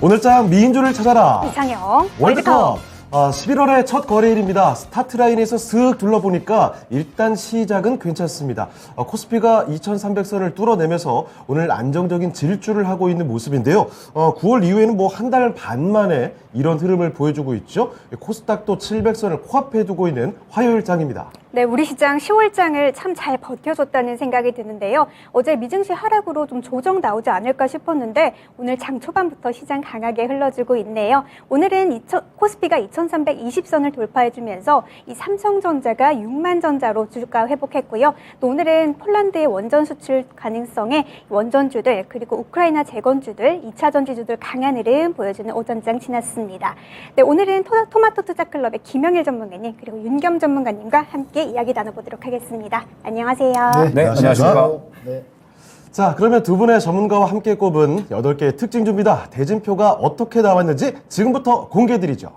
오늘장 미인조를 찾아라. 이상형 월드컵 11월의 첫 거래일입니다. 스타트라인에서 슥 둘러보니까 일단 시작은 괜찮습니다. 코스피가 2300선을 뚫어내면서 오늘 안정적인 질주를 하고 있는 모습인데요. 9월 이후에는 뭐 한 달 반 만에 이런 흐름을 보여주고 있죠. 코스닥도 700선을 코앞에 두고 있는 화요일장입니다. 네, 우리 시장 10월장을 참 잘 버텨줬다는 생각이 드는데요. 어제 미증시 하락으로 좀 조정 나오지 않을까 싶었는데 오늘 장 초반부터 시장 강하게 흘러주고 있네요. 오늘은 코스피가 2320선을 돌파해주면서 이 삼성전자가 6만전자로 주가 회복했고요. 또 오늘은 폴란드의 원전 수출 가능성에 원전주들 그리고 우크라이나 재건주들, 2차 전지주들 강한 흐름 보여주는 오전장 지났습니다. 네, 오늘은 토마토 투자클럽의 김영일 전문가님 그리고 윤겸 전문가님과 함께 이야기 나눠보도록 하겠습니다. 안녕하세요. 네, 안녕하십니까. 네. 자, 그러면 두 분의 전문가와 함께 꼽은 8개의 특징 주입니다. 대진표가 어떻게 나왔는지 지금부터 공개해드리죠.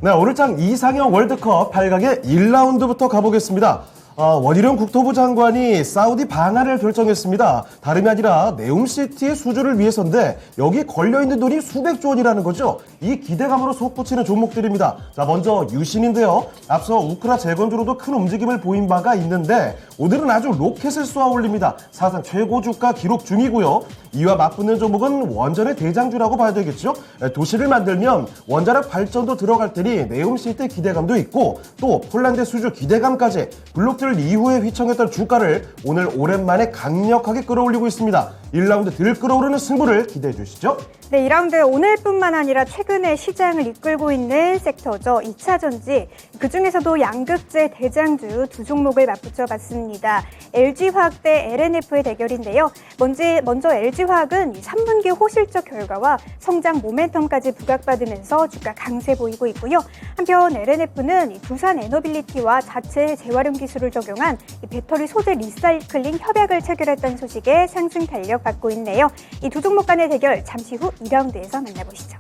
네, 오늘장 이상형 월드컵 8강의 1라운드부터 가보겠습니다. 원희룡 국토부 장관이 사우디 방한을 결정했습니다. 다름이 아니라 네움시티의 수주를 위해서인데 여기 걸려있는 돈이 수백조 원이라는 거죠. 이 기대감으로 솟구치는 종목들입니다. 자, 먼저 유신인데요. 앞서 우크라 재건주로도 큰 움직임을 보인 바가 있는데 오늘은 아주 로켓을 쏘아 올립니다. 사상 최고 주가 기록 중이고요. 이와 맞붙는 종목은 원전의 대장주라고 봐야 되겠죠. 도시를 만들면 원자력 발전도 들어갈 테니 네움시티 기대감도 있고 또 폴란드 수주 기대감까지 블록들 이후에 휘청했던 주가를 오늘 오랜만에 강력하게 끌어올리고 있습니다. 1라운드 들끓어오르는 승부를 기대해 주시죠. 네, 2라운드 오늘뿐만 아니라 최근에 시장을 이끌고 있는 섹터죠. 2차 전지, 그중에서도 양극재 대장주 두 종목을 맞붙여 봤습니다. LG화학 대 LNF의 대결인데요. 먼저 LG화학은 3분기 호실적 결과와 성장 모멘텀까지 부각받으면서 주가 강세 보이고 있고요. 한편 LNF는 두산 에너빌리티와 자체 재활용 기술을 적용한 배터리 소재 리사이클링 협약을 체결했다는 소식에 상승 탄력 받고 있네요. 이 두 종목 간의 대결 잠시 후 2라운드에서 만나보시죠.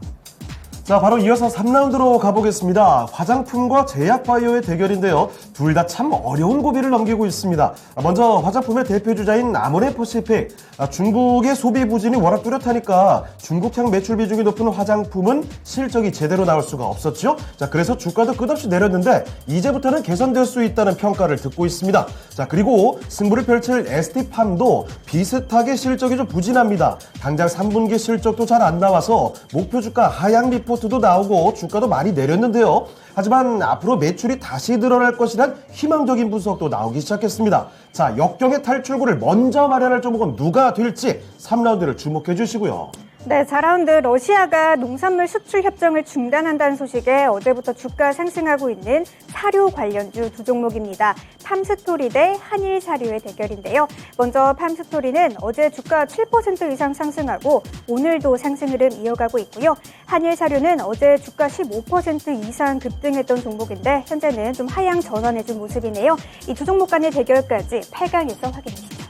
자, 바로 이어서 3라운드로 가보겠습니다. 화장품과 제약바이오의 대결인데요. 둘 다 참 어려운 고비를 넘기고 있습니다. 먼저 화장품의 대표주자인 아모레퍼시픽. 중국의 소비 부진이 워낙 뚜렷하니까 중국향 매출 비중이 높은 화장품은 실적이 제대로 나올 수가 없었죠. 자, 그래서 주가도 끝없이 내렸는데 이제부터는 개선될 수 있다는 평가를 듣고 있습니다. 자, 그리고 승부를 펼칠 ST팜도 비슷하게 실적이 좀 부진합니다. 당장 3분기 실적도 잘 안 나와서 목표 주가 하향 리포트도 나오고 주가도 많이 내렸는데요. 하지만 앞으로 매출이 다시 늘어날 것이란 희망적인 분석도 나오기 시작했습니다. 자, 역경의 탈출구를 먼저 마련할 종목은 누가 될지 3라운드를 주목해 주시고요. 네, 4라운드 러시아가 농산물 수출 협정을 중단한다는 소식에 어제부터 주가 상승하고 있는 사료 관련주 두 종목입니다. 팜스토리 대 한일사료의 대결인데요. 먼저 팜스토리는 어제 주가 7% 이상 상승하고 오늘도 상승 흐름 이어가고 있고요. 한일사료는 어제 주가 15% 이상 급등했던 종목인데 현재는 좀 하향 전환해준 모습이네요. 이 두 종목 간의 대결까지 8강에서 확인하시죠.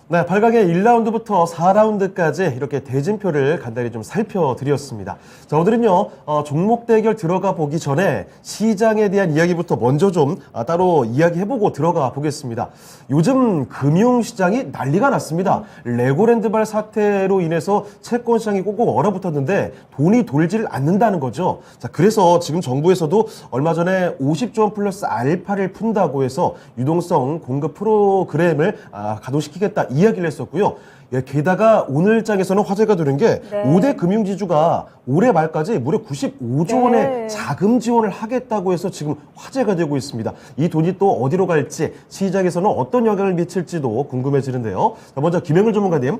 네, 8강의 1라운드부터 4라운드까지 이렇게 대진표를 간단히 좀 살펴드렸습니다. 자, 오늘은요, 종목 대결 들어가 보기 전에 시장에 대한 이야기부터 먼저 좀 따로 이야기해보고 들어가 보겠습니다. 요즘 금융시장이 난리가 났습니다. 레고랜드발 사태로 인해서 채권 시장이 꼭꼭 얼어붙었는데 돈이 돌질 않는다는 거죠. 자, 그래서 지금 정부에서도 얼마 전에 50조 원 플러스 알파를 푼다고 해서 유동성 공급 프로그램을 가동시키겠다 이야기를 했었고요. 게다가 오늘장에서는 화제가 되는 게 5대 금융지주가 올해 말까지 무려 95조 원의 자금 지원을 하겠다고 해서 지금 화제가 되고 있습니다. 이 돈이 또 어디로 갈지 시장에서는 어떤 영향을 미칠지도 궁금해지는데요. 자, 먼저 김영일 전문가님,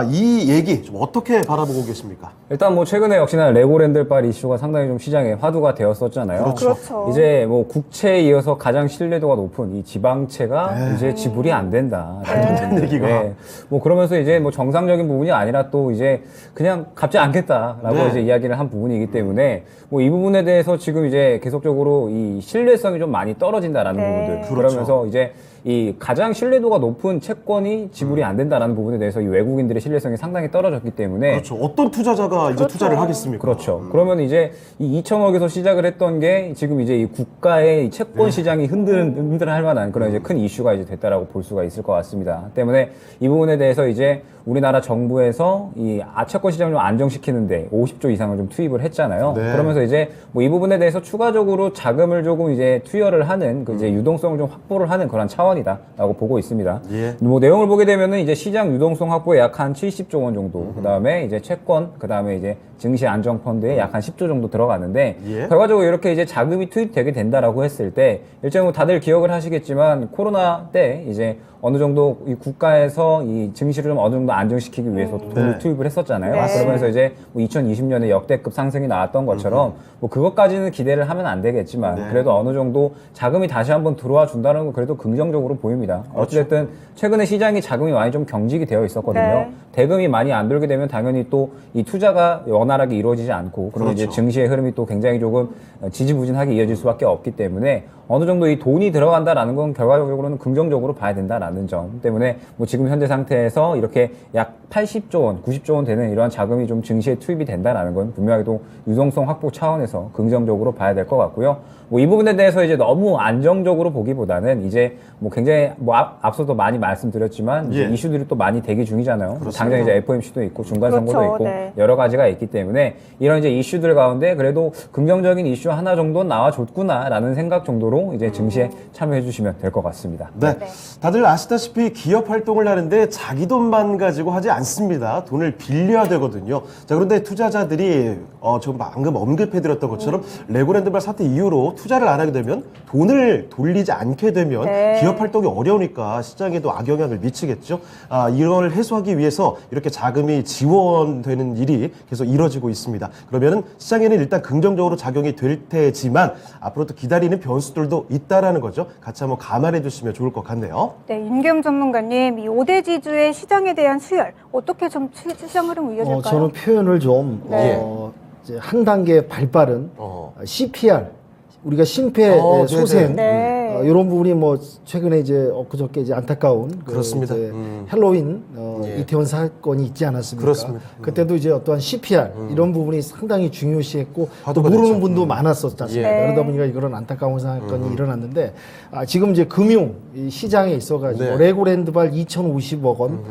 이 얘기 좀 어떻게 바라보고 계십니까? 일단 뭐 최근에 역시나 레고랜드발 이슈가 상당히 좀 시장에 화두가 되었었잖아요. 그렇죠. 이제 뭐 국채에 이어서 가장 신뢰도가 높은 이 지방채가 이제 지불이 안 된다. 안 얘기가. 네. 뭐 그러면서 이제 뭐 정상적인 부분이 아니라 또 이제 그냥 갚지 않겠다라고 이제 이야기를 한 부분이기 때문에 뭐 이 부분에 대해서 지금 이제 계속적으로 이 신뢰성이 좀 많이 떨어진다라는 부분들. 그렇죠. 그러면서 이제 이 가장 신뢰도가 높은 채권이 지불이 안 된다라는 부분에 대해서 이 외국인들의 신뢰성이 상당히 떨어졌기 때문에 그렇죠. 어떤 투자자가 이제 그렇죠. 투자를 하겠습니까? 그렇죠. 그러면 이제 이 2천억에서 시작을 했던 게 지금 이제 이 국가의 이 채권 시장이 흔들할 만한 그런 이제 큰 이슈가 이제 됐다라고 볼 수가 있을 것 같습니다. 때문에 이 부분에 대해서 이제 우리나라 정부에서 이 채권 시장을 좀 안정시키는데 50조 이상을 좀 투입을 했잖아요. 네. 그러면서 이제 뭐 이 부분에 대해서 추가적으로 자금을 조금 이제 투여를 하는 그 이제 유동성을 좀 확보를 하는 그런 차원이다라고 보고 있습니다. 예. 뭐 내용을 보게 되면은 이제 시장 유동성 확보에 약 한 70조 원 정도, 그다음에 이제 채권, 그다음에 이제 증시 안정 펀드에 약 한 10조 정도 들어가는데 예. 결과적으로 이렇게 이제 자금이 투입되게 된다라고 했을 때 일단 뭐 다들 기억을 하시겠지만 코로나 때 이제 어느 정도 이 국가에서 이 증시를 좀 어느 정도 안정시키기 위해서 돈을 네. 투입을 했었잖아요. 네. 그러면서 이제 뭐 2020년에 역대급 상승이 나왔던 것처럼 뭐 그것까지는 기대를 하면 안 되겠지만 네. 그래도 어느 정도 자금이 다시 한번 들어와 준다는 건 그래도 긍정적으로 보입니다. 어찌됐든 최근에 시장이 자금이 많이 좀 경직이 되어 있었거든요. 네. 대금이 많이 안 돌게 되면 당연히 또 이 투자가 원활하게 이루어지지 않고 그러면 그렇죠. 이제 증시의 흐름이 또 굉장히 조금 지지부진하게 이어질 수밖에 없기 때문에 어느 정도 이 돈이 들어간다라는 건 결과적으로는 긍정적으로 봐야 된다라는 점 때문에 뭐 지금 현재 상태에서 이렇게 약 80조 원, 90조 원 되는 이러한 자금이 좀 증시에 투입이 된다라는 건 분명히도 유동성 확보 차원에서 긍정적으로 봐야 될 것 같고요. 뭐 이 부분에 대해서 이제 너무 안정적으로 보기보다는 이제 뭐 굉장히 뭐 앞서도 많이 말씀드렸지만 이제 예. 이슈들이 또 많이 대기 중이잖아요. 당장 이제 FOMC도 있고 중간 그렇죠. 선거도 있고 네. 여러 가지가 있기 때문에 이런 이제 이슈들 가운데 그래도 긍정적인 이슈 하나 정도는 나와줬구나라는 생각 정도로 이제 증시에 참여해 주시면 될 것 같습니다. 네. 네. 다들 아시다시피 기업 활동을 하는데 자기 돈만 가지고 하지 않습니다. 돈을 빌려야 되거든요. 자, 그런데 투자자들이 저 방금 언급해드렸던 것처럼 레고랜드발 사태 이후로 투자를 안 하게 되면 돈을 돌리지 않게 되면 네. 기업 활동이 어려우니까 시장에도 악영향을 미치겠죠. 이걸 해소하기 위해서 이렇게 자금이 지원되는 일이 계속 이뤄지고 있습니다. 그러면은 시장에는 일단 긍정적으로 작용이 될 테지만 앞으로 또 기다리는 변수들도 있다라는 거죠. 같이 한번 감안해 주시면 좋을 것 같네요. 네, 윤겸 전문가님, 이 5대 지주의 시장에 대한 수혈, 어떻게 좀 시장 흐름 이어질까요? 저는 표현을 좀 네. 이제 한 단계 발빠른 CPR, 우리가 심폐소생 네. 이런 부분이 뭐 최근에 이제 엊그저께 이제 안타까운 그렇습니다. 이제 헬로윈 예. 이태원 사건이 있지 않았습니까? 그렇습니다. 그때도 이제 어떠한 CPR 이런 부분이 상당히 중요시했고 또 화두가 모르는 됐죠. 분도 많았었지 않습니까? 예. 그러다 보니까 이런 안타까운 사건이 일어났는데 지금 이제 금융 이 시장에 있어가지고 네. 레고랜드발 2,050억 원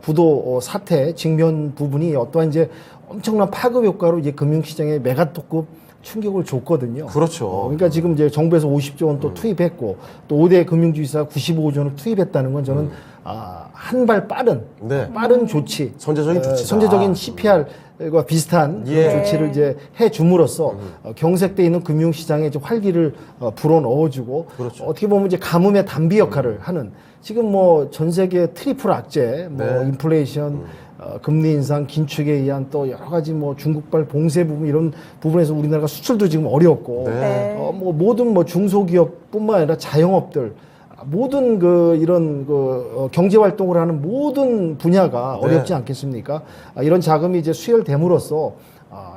부도 사태 직면 부분이 어떠한 이제 엄청난 파급 효과로 이제 금융시장에 메가토급 충격을 줬거든요. 그렇죠. 그러니까 지금 이제 정부에서 50조 원 또 투입했고 또 5대 금융주의사가 95조 원을 투입했다는 건 저는 한 발 빠른 네. 빠른 조치, 선제적인 조치다. 선제적인 CPR과 비슷한 예. 그런 조치를 이제 해 줌으로써 경색돼 있는 금융시장에 이제 활기를 불어 넣어주고 그렇죠. 어떻게 보면 이제 가뭄의 단비 역할을 하는 지금 뭐 전 세계 트리플 악재, 뭐 네. 인플레이션 금리 인상, 긴축에 의한 또 여러 가지 뭐 중국발 봉쇄 부분 이런 부분에서 우리나라가 수출도 지금 어렵고 네. 뭐 모든 뭐 중소기업뿐만 아니라 자영업들 모든 그 이런 그 경제 활동을 하는 모든 분야가 네. 어렵지 않겠습니까? 이런 자금이 이제 수혈됨으로써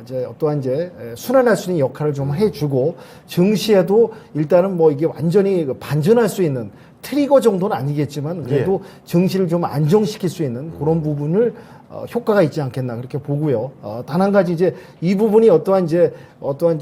이제 어떠한 이제 순환할 수 있는 역할을 좀 해주고 증시에도 일단은 뭐 이게 완전히 반전할 수 있는 트리거 정도는 아니겠지만 그래도 증시를 좀 안정시킬 수 있는 그런 부분을 효과가 있지 않겠나 그렇게 보고요. 단 한 가지 이제 이 부분이 어떠한 이제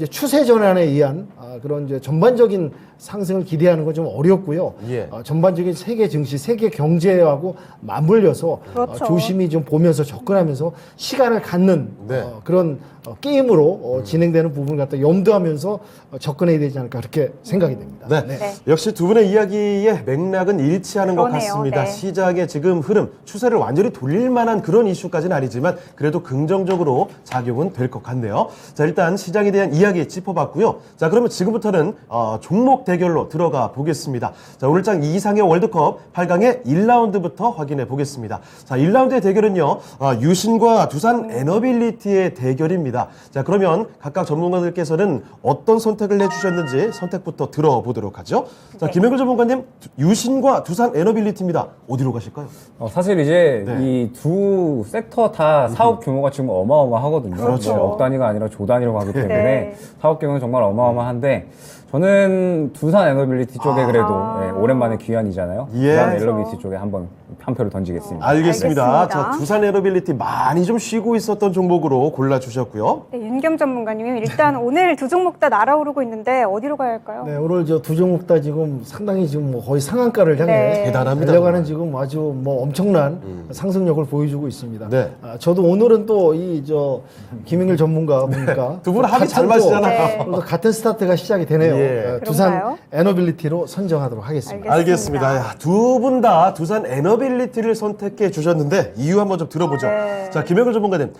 추세 전환에 의한 그런 이제 전반적인 상승을 기대하는 건 좀 어렵고요. 예. 전반적인 세계 증시, 세계 경제하고 맞물려서 그렇죠. 조심히 좀 보면서 접근하면서 시간을 갖는 네. 그런 게임으로 진행되는 부분을 갖다 염두하면서 접근해야 되지 않을까 그렇게 생각이 됩니다. 네. 네. 역시 두 분의 이야기의 맥락은 일치하는 것 그러네요. 같습니다. 네. 시장의 지금 흐름, 추세를 완전히 돌릴 만한 그런 이슈까지는 아니지만 그래도 긍정적으로 작용은 될 것 같네요. 자, 일단 시장에 대한 이야기 짚어봤고요. 자, 그러면 지금부터는 종목 대결로 들어가 보겠습니다. 자, 오늘 장 이상의 월드컵 8강의 1라운드부터 확인해 보겠습니다. 자, 1라운드의 대결은요, 유신과 두산 에너빌리티의 대결입니다. 자, 그러면 각각 전문가들께서는 어떤 선택을 해주셨는지 선택부터 들어보도록 하죠. 자, 네. 김영글 전문가님, 유신과 두산 에너빌리티입니다. 어디로 가실까요? 사실 이제 네. 이 두 섹터 다 사업 규모가 지금 어마어마하거든요. 그렇죠. 네, 억 단위가 아니라 조 단위로 가기 때문에 네. 사업 규모는 정말 어마어마한데 저는 두산 에너빌리티 쪽에 그래도 아. 오랜만에 귀환이잖아요. 예. 두산 그렇죠. 에너빌리티 쪽에 한번 한 표를 던지겠습니다. 알겠습니다. 알겠습니다. 자, 두산 에너빌리티 많이 좀 쉬고 있었던 종목으로 골라주셨고요. 네, 윤겸 전문가님 일단 오늘 두 종목 다 날아오르고 있는데 어디로 가야 할까요? 네, 오늘 저 두 종목 다 지금 상당히 지금 뭐 거의 상한가를 향해 네. 대단합니다. 달려가는 지금 아주 뭐 엄청난 상승력을 보여주고 있습니다. 네. 저도 오늘은 또 이 저 김영일 전문가 보니까 두 분 합이 잘 같은 맞으시잖아요. 네. 오늘도 같은 스타트가 시작이 되네요. 예. 두산 그런가요? 에너빌리티로 선정하도록 하겠습니다. 알겠습니다. 두 분 다 두산 에너빌리티를 선택해 주셨는데 이유 한번 좀 들어보죠. 네. 자, 김영일 전문가님,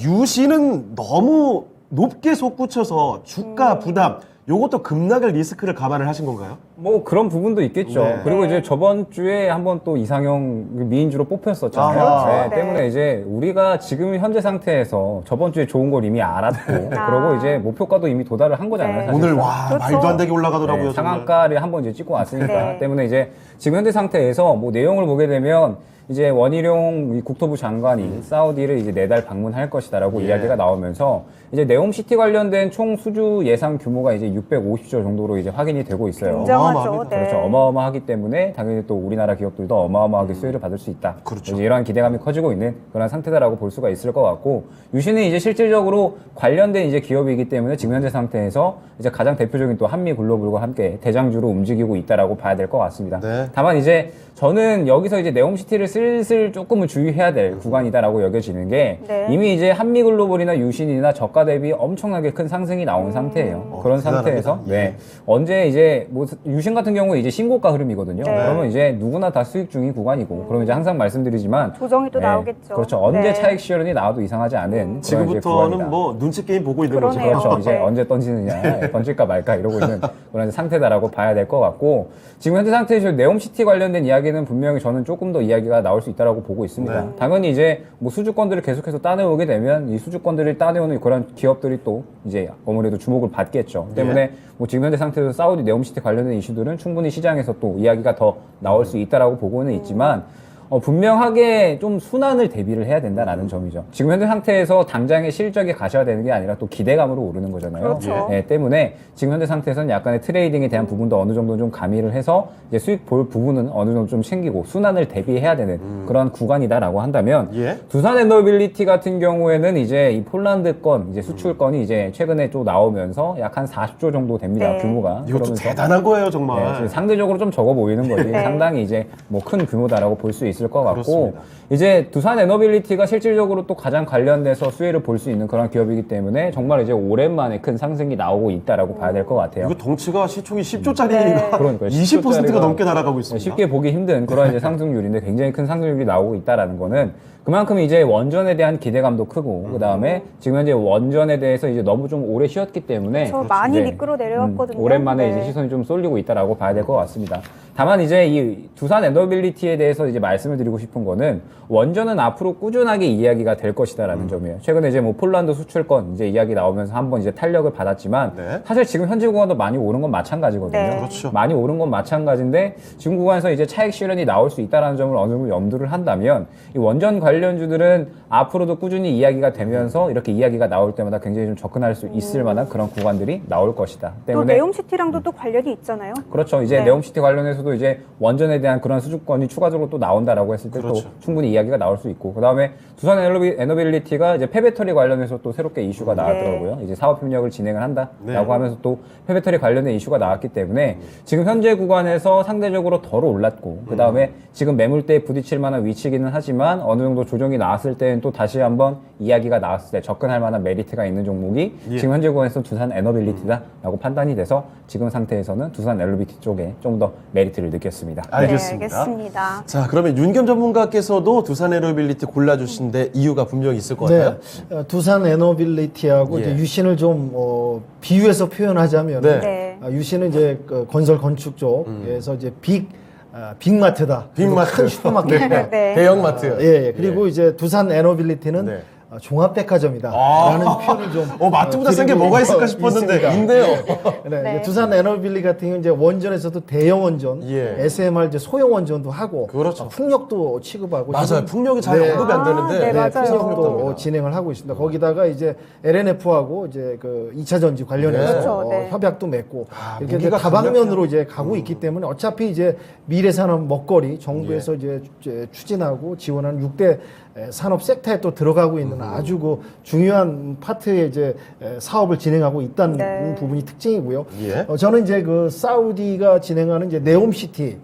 유시는 너무 높게 솟구쳐서 주가 부담, 요것도 급락의 리스크를 감안을 하신 건가요? 뭐 그런 부분도 있겠죠. 네. 그리고 이제 저번 주에 한번 또 이상형 미인주로 뽑혔었잖아요. 아하. 네, 네. 때문에 이제 우리가 지금 현재 상태에서 저번 주에 좋은 걸 이미 알았고 그러고 이제 목표가도 이미 도달을 한 거잖아요. 네. 사실상. 오늘 와 그렇죠. 말도 안 되게 올라가더라고요. 네, 정말. 상한가를 한번 이제 찍고 왔으니까 네. 때문에 이제 지금 현재 상태에서 뭐 내용을 보게 되면 이제 원희룡 이 국토부 장관이 사우디를 이제 4달 방문할 것이다라고 예. 이야기가 나오면서 이제 네옴시티 관련된 총 수주 예상 규모가 이제 650조 정도로 이제 확인이 되고 있어요. 굉장하죠. 어마어마합니다. 네. 그렇죠. 어마어마하기 때문에 당연히 또 우리나라 기업들도 어마어마하게 수혜를 받을 수 있다. 그렇죠. 이제 이러한 기대감이 커지고 있는 그런 상태다라고 볼 수가 있을 것 같고 유신은 이제 실질적으로 관련된 이제 기업이기 때문에 지금 현재 상태에서 이제 가장 대표적인 또 한미 글로벌과 함께 대장주로 움직이고 있다라고 봐야 될 것 같습니다. 네. 다만 이제 저는 여기서 이제 네옴시티를 슬슬 조금은 주의해야 될 구간이다라고 여겨지는 게 네. 이미 이제 한미 글로벌이나 유신이나 저가 대비 엄청나게 큰 상승이 나온 상태예요. 그런 대단합니다. 상태에서 예. 네. 언제 이제 뭐 유신 같은 경우에 이제 신고가 흐름이거든요. 네. 그러면 이제 누구나 다 수익 중인 구간이고 그러면 이제 항상 말씀드리지만 조정이 또 네. 나오겠죠. 그렇죠. 언제 네. 차익 실현이 나와도 이상하지 않은 그런 이제 구간이다. 지금부터는 뭐 눈치 게임 보고 있는 거죠. 그러네요. 그렇죠. 이제 네. 언제 던지느냐, 던질까 말까 이러고 있는 그런 상태다라고 봐야 될 것 같고 지금 현재 상태에서 네옴시티 관련된 이야기는 분명히 저는 조금 더 이야기가 나올 수 있다라고 보고 있습니다. 네. 당연히 이제 뭐 수주권들을 계속해서 따내오게 되면 이 수주권들을 따내오는 그런 기업들이 또 이제 아무래도 주목을 받겠죠. 때문에 뭐 지금 현재 상태에서 사우디 네옴시티 관련된 이슈들은 충분히 시장에서 또 이야기가 더 나올 수 있다라고 보고는 있지만 분명하게 좀 순환을 대비를 해야 된다라는 점이죠. 지금 현재 상태에서 당장의 실적이 가셔야 되는 게 아니라 또 기대감으로 오르는 거잖아요. 그렇죠. 네, 때문에 지금 현재 상태에서는 약간의 트레이딩에 대한 부분도 어느 정도 좀 가미를 해서 이제 수익 볼 부분은 어느 정도 좀 챙기고 순환을 대비해야 되는 그런 구간이다라고 한다면 예. 두산 에너빌리티 같은 경우에는 이제 이 폴란드권 이제 수출권이 이제 최근에 또 나오면서 약 한 40조 정도 됩니다. 네. 규모가. 이것도 그러면서 대단한 거예요, 네, 정말. 지금 상대적으로 좀 적어 보이는 거지. 네. 상당히 이제 뭐 큰 규모다라고 볼 수 있을 것 같고 그렇습니다. 이제 두산 에너빌리티가 실질적으로 또 가장 관련돼서 수혜를 볼 수 있는 그런 기업이기 때문에 정말 이제 오랜만에 큰 상승이 나오고 있다라고 봐야 될 것 같아요. 이거 덩치가 시총이 10조짜리가 네. 그러니까요. 20%가 넘게 날아가고 있습니다. 쉽게 보기 힘든 그런 이제 상승률인데 굉장히 큰 상승률이 나오고 있다라는 거는 그만큼 이제 원전에 대한 기대감도 크고 그 다음에 지금 현재 원전에 대해서 이제 너무 좀 오래 쉬었기 때문에 저 많이 이제, 미끄러 내려왔거든요. 오랜만에 네. 이제 시선이 좀 쏠리고 있다라고 봐야 될 것 같습니다. 다만 이제 이 두산 에너빌리티에 대해서 이제 말씀을 드리고 싶은 거는 원전은 앞으로 꾸준하게 이야기가 될 것이다라는 점이에요. 최근에 이제 뭐 폴란드 수출권 이제 이야기 나오면서 한번 이제 탄력을 받았지만 네. 사실 지금 현재 구간도 많이 오른 건 마찬가지거든요. 네. 그렇죠. 많이 오른 건 마찬가지인데 지금 구간에서 이제 차익 실현이 나올 수 있다는 점을 어느 정도 염두를 한다면 이 원전 관련주들은 앞으로도 꾸준히 이야기가 되면서 이렇게 이야기가 나올 때마다 굉장히 좀 접근할 수 있을 만한 그런 구간들이 나올 것이다. 또 때문에 네옴시티랑도 또 관련이 있잖아요. 그렇죠. 이제 네. 네옴시티 관련해서도 이제 원전에 대한 그런 수주권이 추가적으로 또 나온다라고 했을 때 또 그렇죠. 충분히 이야기가 나올 수 있고 그 다음에 두산 에너빌리티가 이제 폐배터리 관련해서 또 새롭게 이슈가 나왔더라고요. 이제 사업 협력을 진행을 한다라고 네. 하면서 또 폐배터리 관련된 이슈가 나왔기 때문에 지금 현재 구간에서 상대적으로 덜 올랐고 그 다음에 지금 매물대에 부딪힐 만한 위치이기는 하지만 어느 정도 조정이 나왔을 때는 또 다시 한번 이야기가 나왔을 때 접근할 만한 메리트가 있는 종목이 예. 지금 현재 구간에서 두산 에너빌리티다라고 판단이 돼서 지금 상태에서는 두산 에너빌리티 쪽에 좀 더 메리트를 느꼈습니다. 알겠습니다. 네, 알겠습니다. 자, 그러면 윤겸 전문가께서도 두산 에너빌리티 골라주신데 이유가 분명히 있을 것 같아요. 두산 에너빌리티하고 예. 이제 유신을 좀 비유해서 표현하자면 네. 네. 유신은 이제 그 건설 건축 쪽에서 이제 빅마트다. 빅마트. 큰 슈퍼마켓이다. 네. 대형마트. 예, 예. 그리고 이제 두산 에너빌리티는 네. 종합백화점이다라는 표현을 좀 마트보다 센 게 뭐가 있을까 싶었는데 있습니다. 있네요. 네, 네. 두산 에너빌리 같은 경우는 이제 원전에서도 대형 원전, 예. SMR 이제 소형 원전도 하고, 그렇죠. 풍력도 취급하고, 맞아요. 지금 풍력이 잘 네. 언급이 안 되는데 네, 맞아요. 풍력도 풍력도 진행을 하고 있습니다. 거기다가 이제 LNF하고 이제 그 2차 전지 관련해서 그렇죠. 네. 협약도 맺고 이렇게 이제 무기가 다방면으로 이제 가고 있기 때문에 어차피 이제 미래산업 먹거리 정부에서 이제 추진하고 지원하는 6대 산업 섹터에 또 들어가고 있는 아주 그 중요한 파트의 이제 사업을 진행하고 있다는 네. 부분이 특징이고요. 예. 저는 이제 그 사우디가 진행하는 이제 네옴시티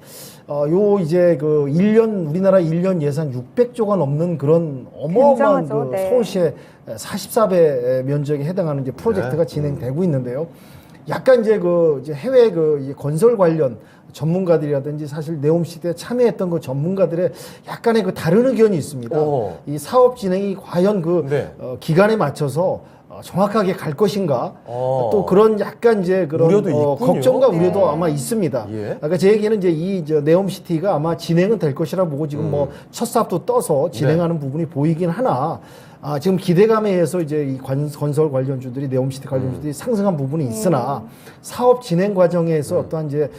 요 이제 그 1년 우리나라 1년 예산 600조가 넘는 그런 어마어마한 굉장하죠. 그 네. 서울시의 44배 면적에 해당하는 이제 프로젝트가 진행되고 있는데요. 약간 이제 그 이제 해외 그 이 건설 관련 전문가들이라든지 사실 네옴시티에 참여했던 그 전문가들의 약간의 그 다른 의견이 있습니다. 오. 이 사업 진행이 과연 그 네. 기간에 맞춰서 정확하게 갈 것인가 또 그런 약간 이제 그런 우려도 있군요. 걱정과 네. 우려도 아마 있습니다. 예. 그러니까 제 얘기는 이제 이 네옴시티가 아마 진행은 될 것이라 보고 지금 뭐 첫 사업도 떠서 진행하는 부분이 보이긴 하나 지금 기대감에 의해서 이제 이 건설 관련주들이 네옴시티 관련주들이 상승한 부분이 있으나 사업 진행 과정에서 어떠한 이제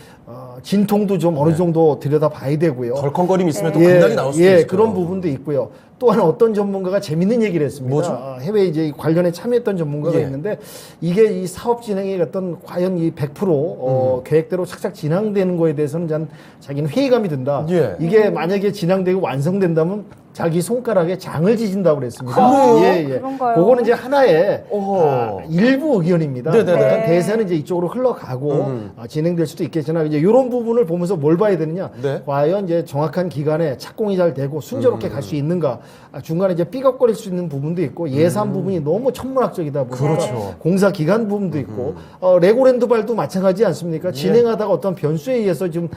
진통도 좀 어느 정도 들여다 봐야 되고요. 덜컹거림이 있으면 또 강당이 나올 수도 있어요. 그런 부분도 있고요. 또 하나 어떤 전문가가 재밌는 얘기를 했습니다. 뭐죠? 해외 이제 관련에 참여했던 전문가가 예. 있는데 이게 이 사업 진행의 어떤 과연 이 100% 계획대로 착착 진행되는 거에 대해서는 자기는 회의감이 든다. 예. 이게 만약에 진행되고 완성된다면 자기 손가락에 장을 지진다고 그랬습니다. 그래요? 예, 예. 그런가요? 그거는 이제 하나의 어허. 일부 의견입니다. 네네네. 어떤 대세는 이제 이쪽으로 흘러가고 진행될 수도 있겠지만 이제 이런 부분을 보면서 뭘 봐야 되느냐? 네. 과연 이제 정확한 기간에 착공이 잘 되고 순조롭게 갈 수 있는가? 중간에 이제 삐걱거릴 수 있는 부분도 있고 예산 부분이 너무 천문학적이다 보니까 그렇죠. 공사 기간 부분도 있고 레고랜드발도 마찬가지 않습니까? 진행하다가 어떤 변수에 의해서 지금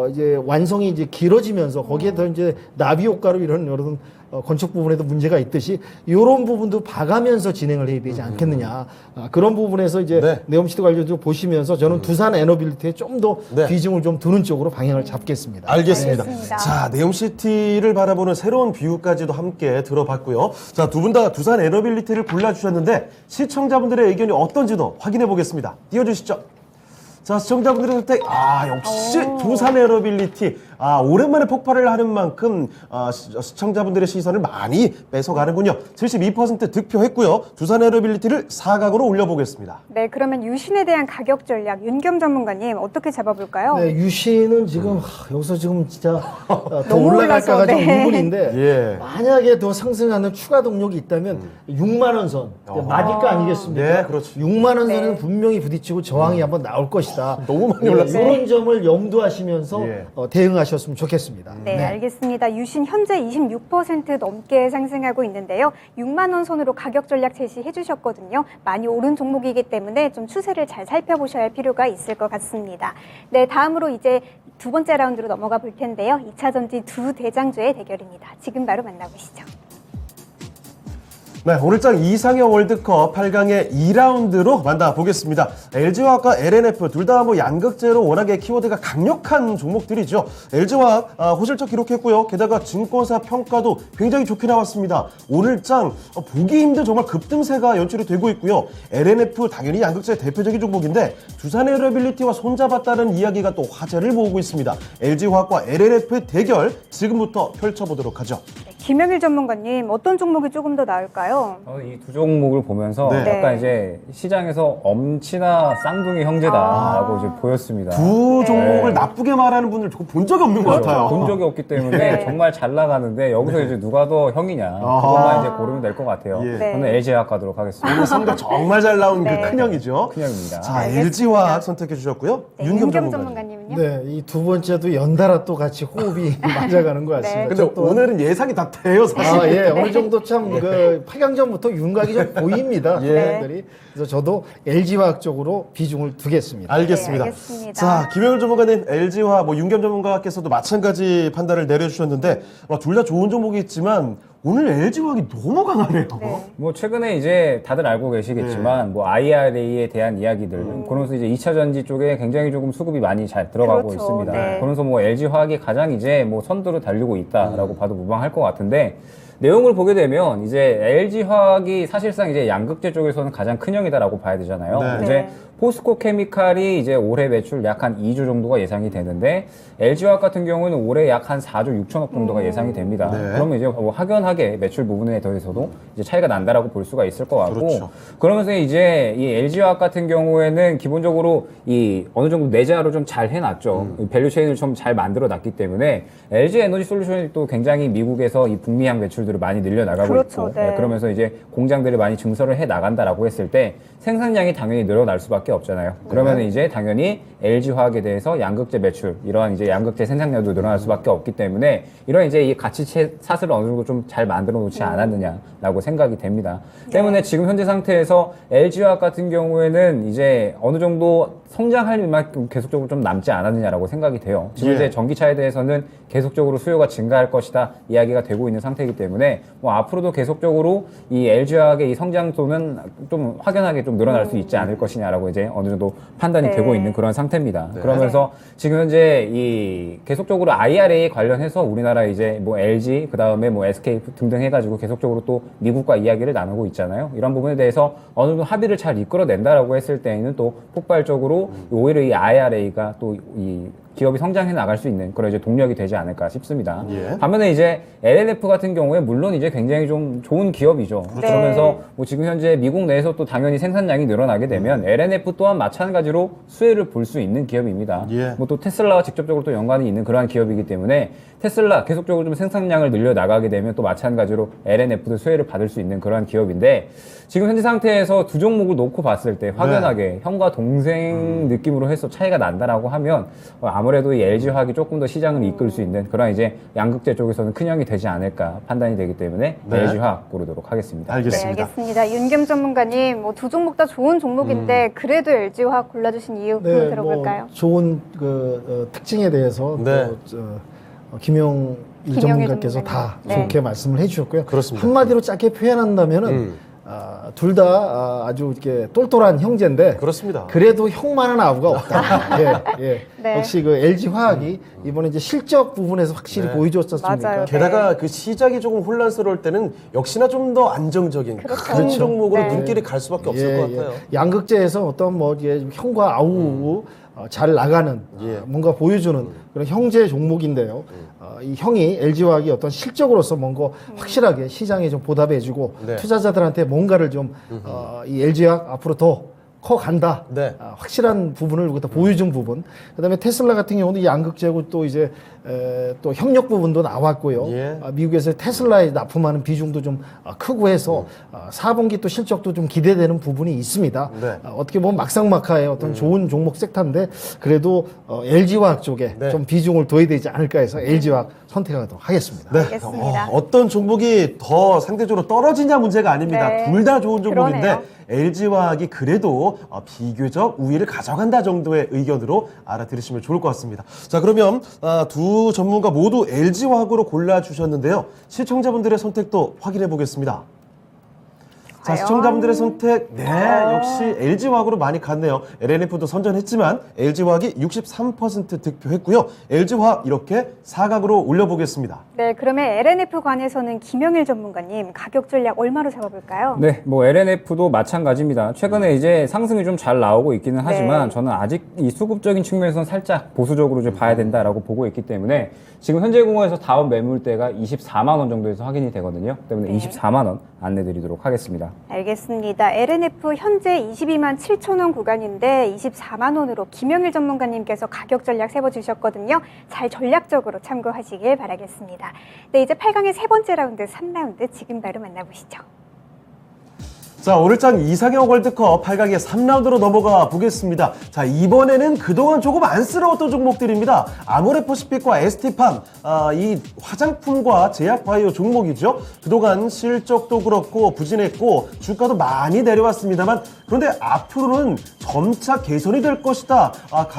이제 완성이 이제 길어지면서 거기에 더 이제 나비 효과로 이런 건축 부분에도 문제가 있듯이 이런 부분도 봐가면서 진행을 해야 되지 않겠느냐. 그런 부분에서 이제 네. 네옴시티 관련도 보시면서 저는 두산 에너빌리티에 좀 더 네. 비중을 좀 두는 쪽으로 방향을 잡겠습니다. 알겠습니다. 알겠습니다. 자, 네옴시티를 바라보는 새로운 비유까지도 함께 들어봤고요. 자, 두 분 다 두산 에너빌리티를 골라주셨는데 시청자분들의 의견이 어떤지도 확인해 보겠습니다. 띄워주시죠. 자, 시청자분들의 선택, 역시 두산 에너빌리티. 오랜만에 폭발을 하는 만큼 시청자분들의 시선을 많이 뺏어가는군요. 72% 득표했고요. 두산 에너빌리티를 사각으로 올려보겠습니다. 네, 그러면 유신에 대한 가격 전략 윤겸 전문가님 어떻게 잡아볼까요? 네, 유시는 지금 여기서 지금 진짜 더 너무 올라갈까가 올라서, 좀 네. 의문인데 예. 만약에 더 상승하는 추가 동력이 있다면 6만 원 선, 맞을까 아니겠습니까? 네, 그렇죠. 6만 원 선은 네. 분명히 부딪히고 저항이 한번 나올 것이다. 너무 많이 올랐어요. 이런 점을 염두하시면서 예. 대응하셨으면 좋겠습니다. 네, 알겠습니다. 유신 현재 26% 넘게 상승하고 있는데요. 6만 원 선으로 가격 전략 제시해 주셨거든요. 많이 오른 종목이기 때문에 좀 추세를 잘 살펴보셔야 할 필요가 있을 것 같습니다. 네, 다음으로 이제 두 번째 라운드로 넘어가 볼 텐데요. 2차 전지 두 대장주의 대결입니다. 지금 바로 만나보시죠. 네, 오늘장 이상형 월드컵 8강의 2라운드로 만나보겠습니다. LG화학과 LNF 둘 다 뭐 양극재로 워낙에 키워드가 강력한 종목들이죠. LG화학 호실적 기록했고요. 게다가 증권사 평가도 굉장히 좋게 나왔습니다. 오늘장 보기 힘든 정말 급등세가 연출이 되고 있고요. LNF 당연히 양극재 대표적인 종목인데 두산 에너빌리티와 손잡았다는 이야기가 또 화제를 모으고 있습니다. LG화학과 LNF의 대결 지금부터 펼쳐보도록 하죠. 네, 김영일 전문가님 어떤 종목이 조금 더 나을까요? 이 두 종목을 보면서 네. 약간 이제 시장에서 엄친아 쌍둥이 형제다라고 이제 보였습니다. 두 종목을 나쁘게 말하는 분들 조금 본 적이 없는 것 같아요. 본 적이 없기 때문에 네. 정말 잘 나가는데 여기서 이제 누가 더 형이냐 그것만 이제 고르면 될 것 같아요. 예. 네. 저는 LG화학 가도록 하겠습니다. 오늘 성적 정말 잘 나온 네. 그 큰형이죠. 큰형입니다. 자, 알겠습니다. LG화학 선택해 주셨고요. 네, 윤겸 윤겸 전문가님. 전문가님은요? 네, 이 두 번째도 연달아 또 같이 호흡이 맞아가는 것 같습니다. 네. 근데 저 또- 오늘은 예상이 다 돼요, 사실. 예, 어느 정도 참 그 8강전부터 윤곽이 좀 보입니다. 예. 분들이. 그래서 저도 LG화학 쪽으로 비중을 두겠습니다. 알겠습니다. 네, 알겠습니다. 자, 김영일 전문가님, LG와 윤겸 전문가께서도 마찬가지 판단을 내려주셨는데 둘 다 좋은 종목이 있지만 오늘 LG화학이 너무 강하네요. 네. 뭐 최근에 이제 다들 알고 계시겠지만 뭐 IRA에 대한 이야기들 그러면서 이제 2차 전지 쪽에 굉장히 조금 수급이 많이 잘 들어가고 그렇죠. 있습니다. 네. 그러면서 뭐 LG화학이 가장 이제 뭐 선두를 달리고 있다라고 봐도 무방할 것 같은데 내용을 보게 되면 이제 LG화학이 사실상 이제 양극재 쪽에서는 가장 큰 형이다라고 봐야 되잖아요. 네. 이제 네. 포스코 케미칼이 이제 올해 매출 약 한 2조 정도가 예상이 되는데 LG화학 같은 경우는 올해 약 한 4조 6천억 정도가 예상이 됩니다. 네. 그러면 이제 뭐 확연하게 매출 부분에 대해서도 이제 차이가 난다라고 볼 수가 있을 것 같고 그렇죠. 그러면서 이제 이 LG화학 같은 경우에는 기본적으로 이 어느 정도 내재화를 좀 잘 해놨죠. 밸류 체인을 좀 잘 만들어 놨기 때문에 LG 에너지 솔루션이 또 굉장히 미국에서 이 북미향 매출들을 많이 늘려나가고 그렇죠. 있고 네. 그러면서 이제 공장들을 많이 증설을 해 나간다라고 했을 때 생산량이 당연히 늘어날 수밖에 없잖아요. 그러면 이제 당연히 LG화학에 대해서 양극재 매출 이러한 이제 양극재 생산량도 늘어날 수밖에 없기 때문에 이런 이제 이 가치 샷을 어느 정도 좀 잘 만들어 놓지 않았느냐라고 생각이 됩니다. 때문에 지금 현재 상태에서 LG화학 같은 경우에는 이제 어느 정도 성장할 만큼 계속적으로 좀 남지 않았느냐라고 생각이 돼요. 지금 예. 이제 전기차에 대해서는 계속적으로 수요가 증가할 것이다 이야기가 되고 있는 상태이기 때문에 뭐 앞으로도 계속적으로 이 LG화학의 이 성장도는 좀 확연하게 좀 늘어날 수 있지 않을 것이냐라고 이제 어느 정도 판단이 네. 되고 있는 그런 상태입니다. 그러면서 지금 현재 이 계속적으로 IRA 관련해서 우리나라 이제 뭐 LG 그다음에 뭐 SK 등등 해가지고 계속적으로 또 미국과 이야기를 나누고 있잖아요. 이런 부분에 대해서 어느 정도 합의를 잘 이끌어낸다라고 했을 때에는 또 폭발적으로 오히려 이 IRA가 또 이 기업이 성장해 나갈 수 있는 그런 이제 동력이 되지 않을까 싶습니다. 예. 반면에 이제 LNF 같은 경우에 물론 이제 굉장히 좀 좋은 기업이죠. 네. 그러면서 뭐 지금 현재 미국 내에서 또 당연히 생산량이 늘어나게 되면 LNF 또한 마찬가지로 수혜를 볼 수 있는 기업입니다. 예. 뭐 또 테슬라와 직접적으로 또 연관이 있는 그러한 기업이기 때문에 테슬라 계속적으로 좀 생산량을 늘려 나가게 되면 또 마찬가지로 LNF도 수혜를 받을 수 있는 그러한 기업인데 지금 현재 상태에서 두 종목을 놓고 봤을 때 확연하게 형과 동생 느낌으로 해서 차이가 난다라고 하면 아무래도 이 LG화학이 조금 더 시장을 이끌 수 있는 그런 이제 양극재 쪽에서는 큰 형이 되지 않을까 판단이 되기 때문에 네. LG화학 고르도록 하겠습니다. 네, 알겠습니다. 알겠습니다. 윤겸 전문가님, 뭐 두 종목 다 좋은 종목인데 그래도 LG화학 골라주신 이유 한번 들어볼까요? 뭐 좋은 그 특징에 대해서 네. 김용일 김용일 전문가께서 다 전문가님. 네. 좋게 말씀을 해주셨고요. 그렇습니다. 한마디로 짧게 표현한다면은 둘 다 아주 이렇게 똘똘한 형제인데 그렇습니다. 그래도 형만한 아우가 없다. 예, 예. 네. 역시 그 LG 화학이 이번에 이제 실적 부분에서 확실히 네. 보여줬었습니까? 맞아요. 게다가 그 시작이 조금 혼란스러울 때는 역시나 좀 더 안정적인 그렇죠. 큰 그렇죠. 종목으로 네. 눈길이 갈 수밖에 없을 것 같아요. 양극재에서 어떤 뭐 이게 형과 아우 잘 나가는 예. 뭔가 보여주는 그런 형제 종목인데요. 이 형이 LG화학이 어떤 실적으로서 뭔가 확실하게 시장에 좀 보답해주고 네. 투자자들한테 뭔가를 좀 이 LG화학 앞으로 더 커간다. 네. 확실한 부분을 여기다 보여준 부분. 그다음에 테슬라 같은 경우도 양극재고 또 이제 또 협력 부분도 나왔고요. 예. 미국에서 테슬라에 납품하는 비중도 좀 크고 해서 4분기 또 실적도 좀 기대되는 부분이 있습니다. 네. 어떻게 보면 막상막하의 어떤 좋은 종목 섹터인데 그래도 LG화학 쪽에 네. 좀 비중을 둬야 되지 않을까 해서 LG화학 선택하도록 하겠습니다. 네. 알겠습니다. 어떤 종목이 더 상대적으로 떨어지냐 문제가 아닙니다. 네. 둘 다 좋은 종목인데 그러네요. LG화학이 그래도 비교적 우위를 가져간다 정도의 의견으로 알아들으시면 좋을 것 같습니다. 자, 그러면 두 전문가 모두 LG화학으로 골라주셨는데요. 시청자분들의 선택도 확인해 보겠습니다. 자, 과연? 시청자분들의 선택, 네, 역시 LG화학으로 많이 갔네요. LNF도 선전했지만 LG화학이 63% 득표했고요. LG화학 이렇게 사각으로 올려보겠습니다. 네, 그러면 LNF 관해서는 김영일 전문가님 가격 전략 얼마로 잡아볼까요? 네, 뭐 LNF도 마찬가지입니다. 최근에 이제 상승이 좀 잘 나오고 있기는 하지만 네. 저는 아직 이 수급적인 측면에서는 살짝 보수적으로 좀 봐야 된다라고 보고 있기 때문에 지금 현재 공원에서 다운 매물대가 24만 원 정도에서 확인이 되거든요. 때문에 네. 24만 원 안내드리도록 하겠습니다. 알겠습니다. LNF 현재 22만 7천 원 구간인데 24만 원으로 김영일 전문가님께서 가격 전략 세워주셨거든요. 잘 전략적으로 참고하시길 바라겠습니다. 네, 이제 8강의 세 번째 라운드 3라운드 지금 바로 만나보시죠. 자, 오늘장 이상형 월드컵 8강의 3라운드로 넘어가 보겠습니다. 자, 이번에는 그동안 조금 안쓰러웠던 종목들입니다. 아모레퍼시픽과 ST팜, 이 화장품과 제약바이오 종목이죠. 그동안 실적도 그렇고 부진했고 주가도 많이 내려왔습니다만 그런데 앞으로는 점차 개선이 될 것이다.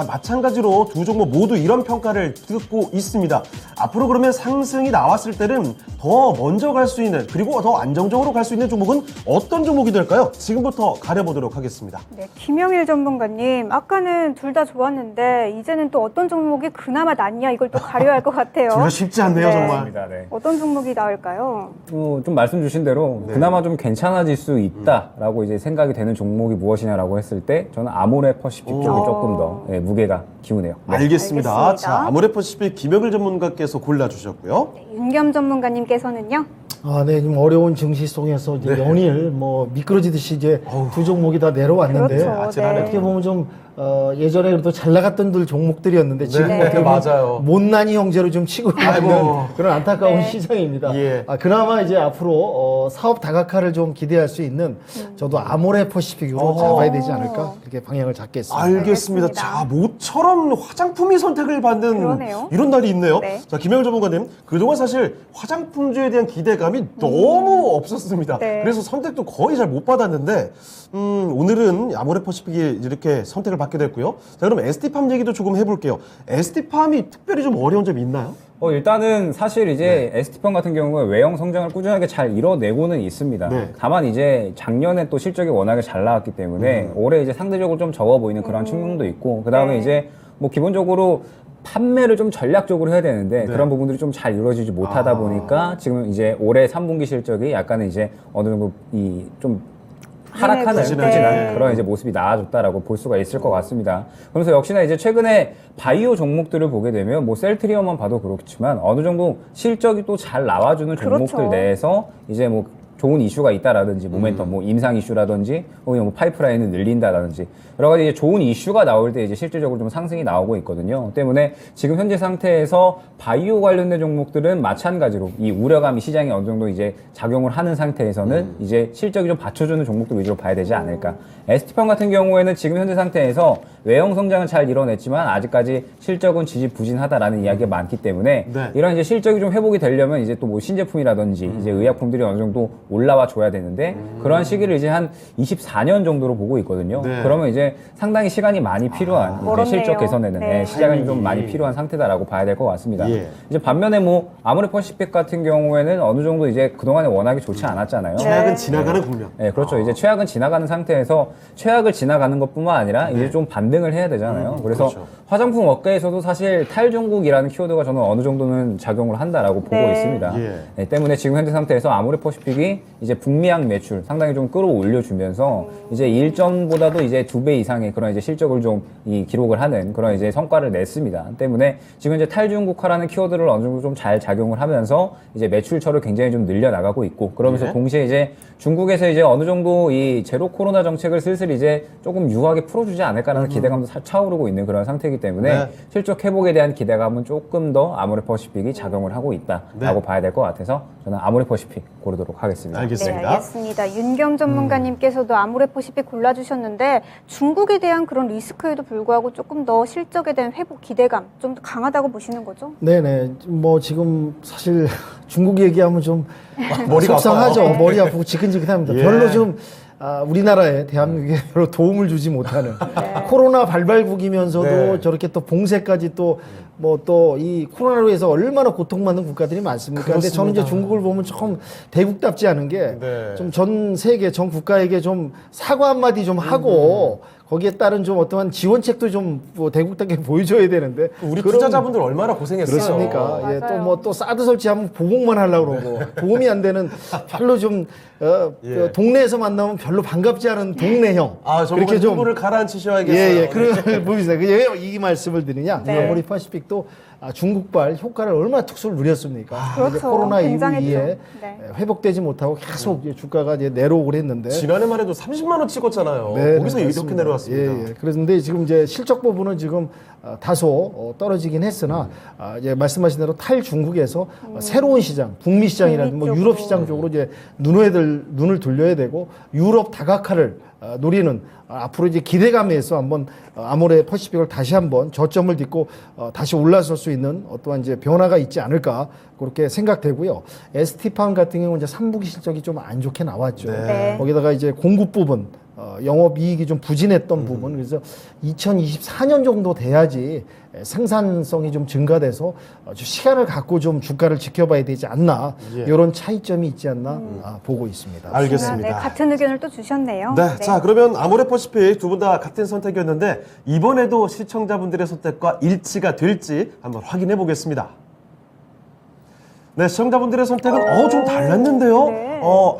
마찬가지로 두 종목 모두 이런 평가를 듣고 있습니다. 앞으로 그러면 상승이 나왔을 때는 더 먼저 갈 수 있는, 그리고 더 안정적으로 갈 수 있는 종목은 어떤 종목이 될까요? 지금부터 가려보도록 하겠습니다. 네, 김영일 전문가님, 아까는 둘 다 좋았는데 이제는 또 어떤 종목이 그나마 낫냐 이걸 또 가려야 할 것 같아요. 둘 다 쉽지 않네요, 네. 정말. 네. 어떤 종목이 나을까요? 좀 말씀 주신 대로 네. 그나마 좀 괜찮아질 수 있다라고 이제 생각이 되는 종목이 무엇이냐라고 했을 때 저는 아모레 퍼시픽 쪽이 조금 더 무게가 기우네요. 네. 알겠습니다. 알겠습니다. 자, 아모레퍼시픽 김영일 전문가께서 골라주셨고요. 네, 윤겸 전문가님께서는요? 네, 좀 어려운 증시 속에서 이제 네. 연일 뭐 미끄러지듯이 이제 두 종목이 다 내려왔는데 그렇죠. 아찔하네. 어떻게 보면 좀 예전에 그래도 잘 나갔던 종목들이었는데 지금 네, 어떻게 보면 맞아요. 못난이 형제로 좀 치고 있는 아이고. 그런 안타까운 네. 시장입니다. 예. 그나마 이제 앞으로 사업 다각화를 좀 기대할 수 있는 저도 아모레 퍼시픽으로 어허. 잡아야 되지 않을까 그렇게 방향을 잡겠습니다. 알겠습니다. 알겠습니다. 자, 모처럼 화장품이 선택을 받는 그러네요. 이런 날이 있네요. 네. 자, 김영일 전문가님, 그동안 사실 화장품주에 대한 기대감이 너무 없었습니다. 네. 그래서 선택도 거의 잘 못 받았는데, 오늘은 아모레퍼시픽이 이렇게 선택을 받게 됐고요. 자, 그럼 ST팜 얘기도 조금 해볼게요. ST팜이 특별히 좀 어려운 점이 있나요? 일단은 사실 이제 ST팜 같은 경우는 외형 성장을 꾸준하게 잘 이뤄내고는 있습니다. 네. 다만 이제 작년에 또 실적이 워낙에 잘 나왔기 때문에 올해 이제 상대적으로 좀 적어 보이는 그런 측면도 있고, 그 다음에 네. 이제 뭐 기본적으로 판매를 좀 전략적으로 해야 되는데 네. 그런 부분들이 좀 잘 이루어지지 못하다 보니까 지금 이제 올해 3분기 실적이 약간은 이제 어느 정도 좀 하락하는 네. 그런 이제 모습이 나아졌다라고 볼 수가 있을 것 같습니다. 그러면서 역시나 이제 최근에 바이오 종목들을 보게 되면 뭐 셀트리온만 봐도 그렇지만 어느 정도 실적이 또 잘 나와주는 종목들 그렇죠. 내에서 이제 뭐 좋은 이슈가 있다라든지 모멘텀, 뭐 임상 이슈라든지 혹은 뭐 파이프라인을 늘린다라든지 여러 가지 이제 좋은 이슈가 나올 때 이제 실질적으로 좀 상승이 나오고 있거든요. 때문에 지금 현재 상태에서 바이오 관련된 종목들은 마찬가지로 이 우려감이 시장에 어느 정도 이제 작용을 하는 상태에서는 이제 실적이 좀 받쳐주는 종목들 위주로 봐야 되지 않을까. ST팜 같은 경우에는 지금 현재 상태에서 외형 성장은 잘 이뤄냈지만 아직까지 실적은 지지부진하다라는 이야기가 많기 때문에 네. 이런 이제 실적이 좀 회복이 되려면 이제 또 뭐 신제품이라든지 이제 의약품들이 어느 정도 올라와 줘야 되는데 그러한 시기를 이제 한 24년 정도로 보고 있거든요. 네. 그러면 이제 상당히 시간이 많이 필요한 이제 멀었네요. 실적 개선에는 네. 시간이 좀 많이 필요한 상태다라고 봐야 될 것 같습니다. 예. 이제 반면에 뭐 아모레 퍼시픽 같은 경우에는 어느 정도 이제 그동안에 워낙에 좋지 않았잖아요. 최악은 지나가는 국면. 네, 그렇죠. 이제 최악은 지나가는 상태에서 최악을 지나가는 것뿐만 아니라 이제 좀 반등을 해야 되잖아요. 그래서 그렇죠. 화장품 업계에서도 사실 탈중국이라는 키워드가 저는 어느 정도는 작용을 한다라고 보고 네. 있습니다. 예. 네, 때문에 지금 현재 상태에서 아모레 퍼시픽이 이제 북미향 매출 상당히 좀 끌어올려주면서 이제 일전보다도 이제 2배 이상의 그런 이제 실적을 좀 기록을 하는 그런 이제 성과를 냈습니다. 때문에 지금 이제 탈중국화라는 키워드를 어느 정도 좀 잘 작용을 하면서 이제 매출처를 굉장히 좀 늘려나가고 있고 그러면서 예. 동시에 이제 중국에서 이제 어느 정도 이 제로 코로나 정책을 슬슬 이제 조금 유하게 풀어주지 않을까라는 기대감도 차오르고 있는 그런 상태이기 때문에 네. 실적 회복에 대한 기대감은 조금 더 아모레 퍼시픽이 작용을 하고 있다라고 네. 봐야 될 것 같아서 저는 아모레 퍼시픽 고르도록 하겠습니다. 알겠습니다. 네, 알겠습니다. 윤겸 전문가님께서도 아모레퍼시픽 골라주셨는데 중국에 대한 그런 리스크에도 불구하고 조금 더 실적에 대한 회복 기대감 좀 더 강하다고 보시는 거죠? 네네. 뭐 지금 사실 중국 얘기하면 좀 머리가 속상하죠. 아파요. 머리 아프고 지근지근합니다. 예. 별로 좀 우리나라에 대한민국에 별로 도움을 주지 못하는 코로나 발발국이면서도 네. 저렇게 또 봉쇄까지 또 뭐 또 이 코로나로 해서 얼마나 고통받는 국가들이 많습니까? 근데 저는 이제 그렇습니다. 중국을 보면 좀 대국답지 않은 게 네. 좀 전 세계 전 국가에게 좀 사과 한마디 좀 하고 거기에 따른 좀 어떠한 지원책도 좀 뭐 대국답게 보여줘야 되는데 우리 그런- 투자자분들 얼마나 고생했어요. 그렇습니까? 예, 맞아요. 또 뭐 또 사드 설치하면 보복만 하려고 그러고 도움이 안 되는 별로 좀 예. 동네에서 만나면 별로 반갑지 않은 동네형 정말 정부를 가라앉히셔야겠어요. 예예 그런 보이세요. 이 말씀을 드리냐? 네. 아모레 퍼시픽도 중국발 효과를 얼마나 특수를 누렸습니까? 그렇죠. 이제 코로나 굉장했죠. 이후에 네. 회복되지 못하고 계속 이제 주가가 이제 내려오고 했는데 지난해만 해도 30만 원 찍었잖아요. 네, 거기서 네, 이렇게 맞습니다. 내려왔습니다. 예, 예. 그런데 지금 이제 실적 부분은 지금 다소 떨어지긴 했으나 이제 말씀하신 대로 탈중국에서 새로운 시장, 북미 시장이라든지 뭐 북미 유럽 쪽으로. 시장 쪽으로 이제 눈을 돌려야 되고 유럽 다각화를 노리는 앞으로 이제 기대감에서 한번 아모레 퍼시픽을 다시 한번 저점을 딛고 다시 올라설 수 있는 어떠한 이제 변화가 있지 않을까 그렇게 생각되고요. ST팜 같은 경우는 이제 3분기 실적이 좀 안 좋게 나왔죠. 네. 네. 거기다가 이제 공급 부분 영업이익이 좀 부진했던 부분, 그래서 2024년 정도 돼야지 생산성이 좀 증가돼서 시간을 갖고 좀 주가를 지켜봐야 되지 않나, 예. 이런 차이점이 있지 않나 보고 있습니다. 알겠습니다. 네, 같은 의견을 또 주셨네요. 네, 자 그러면 아모레퍼시픽 두 분 다 같은 선택이었는데 이번에도 시청자분들의 선택과 일치가 될지 한번 확인해 보겠습니다. 네, 시청자분들의 선택은 좀 달랐는데요. 네.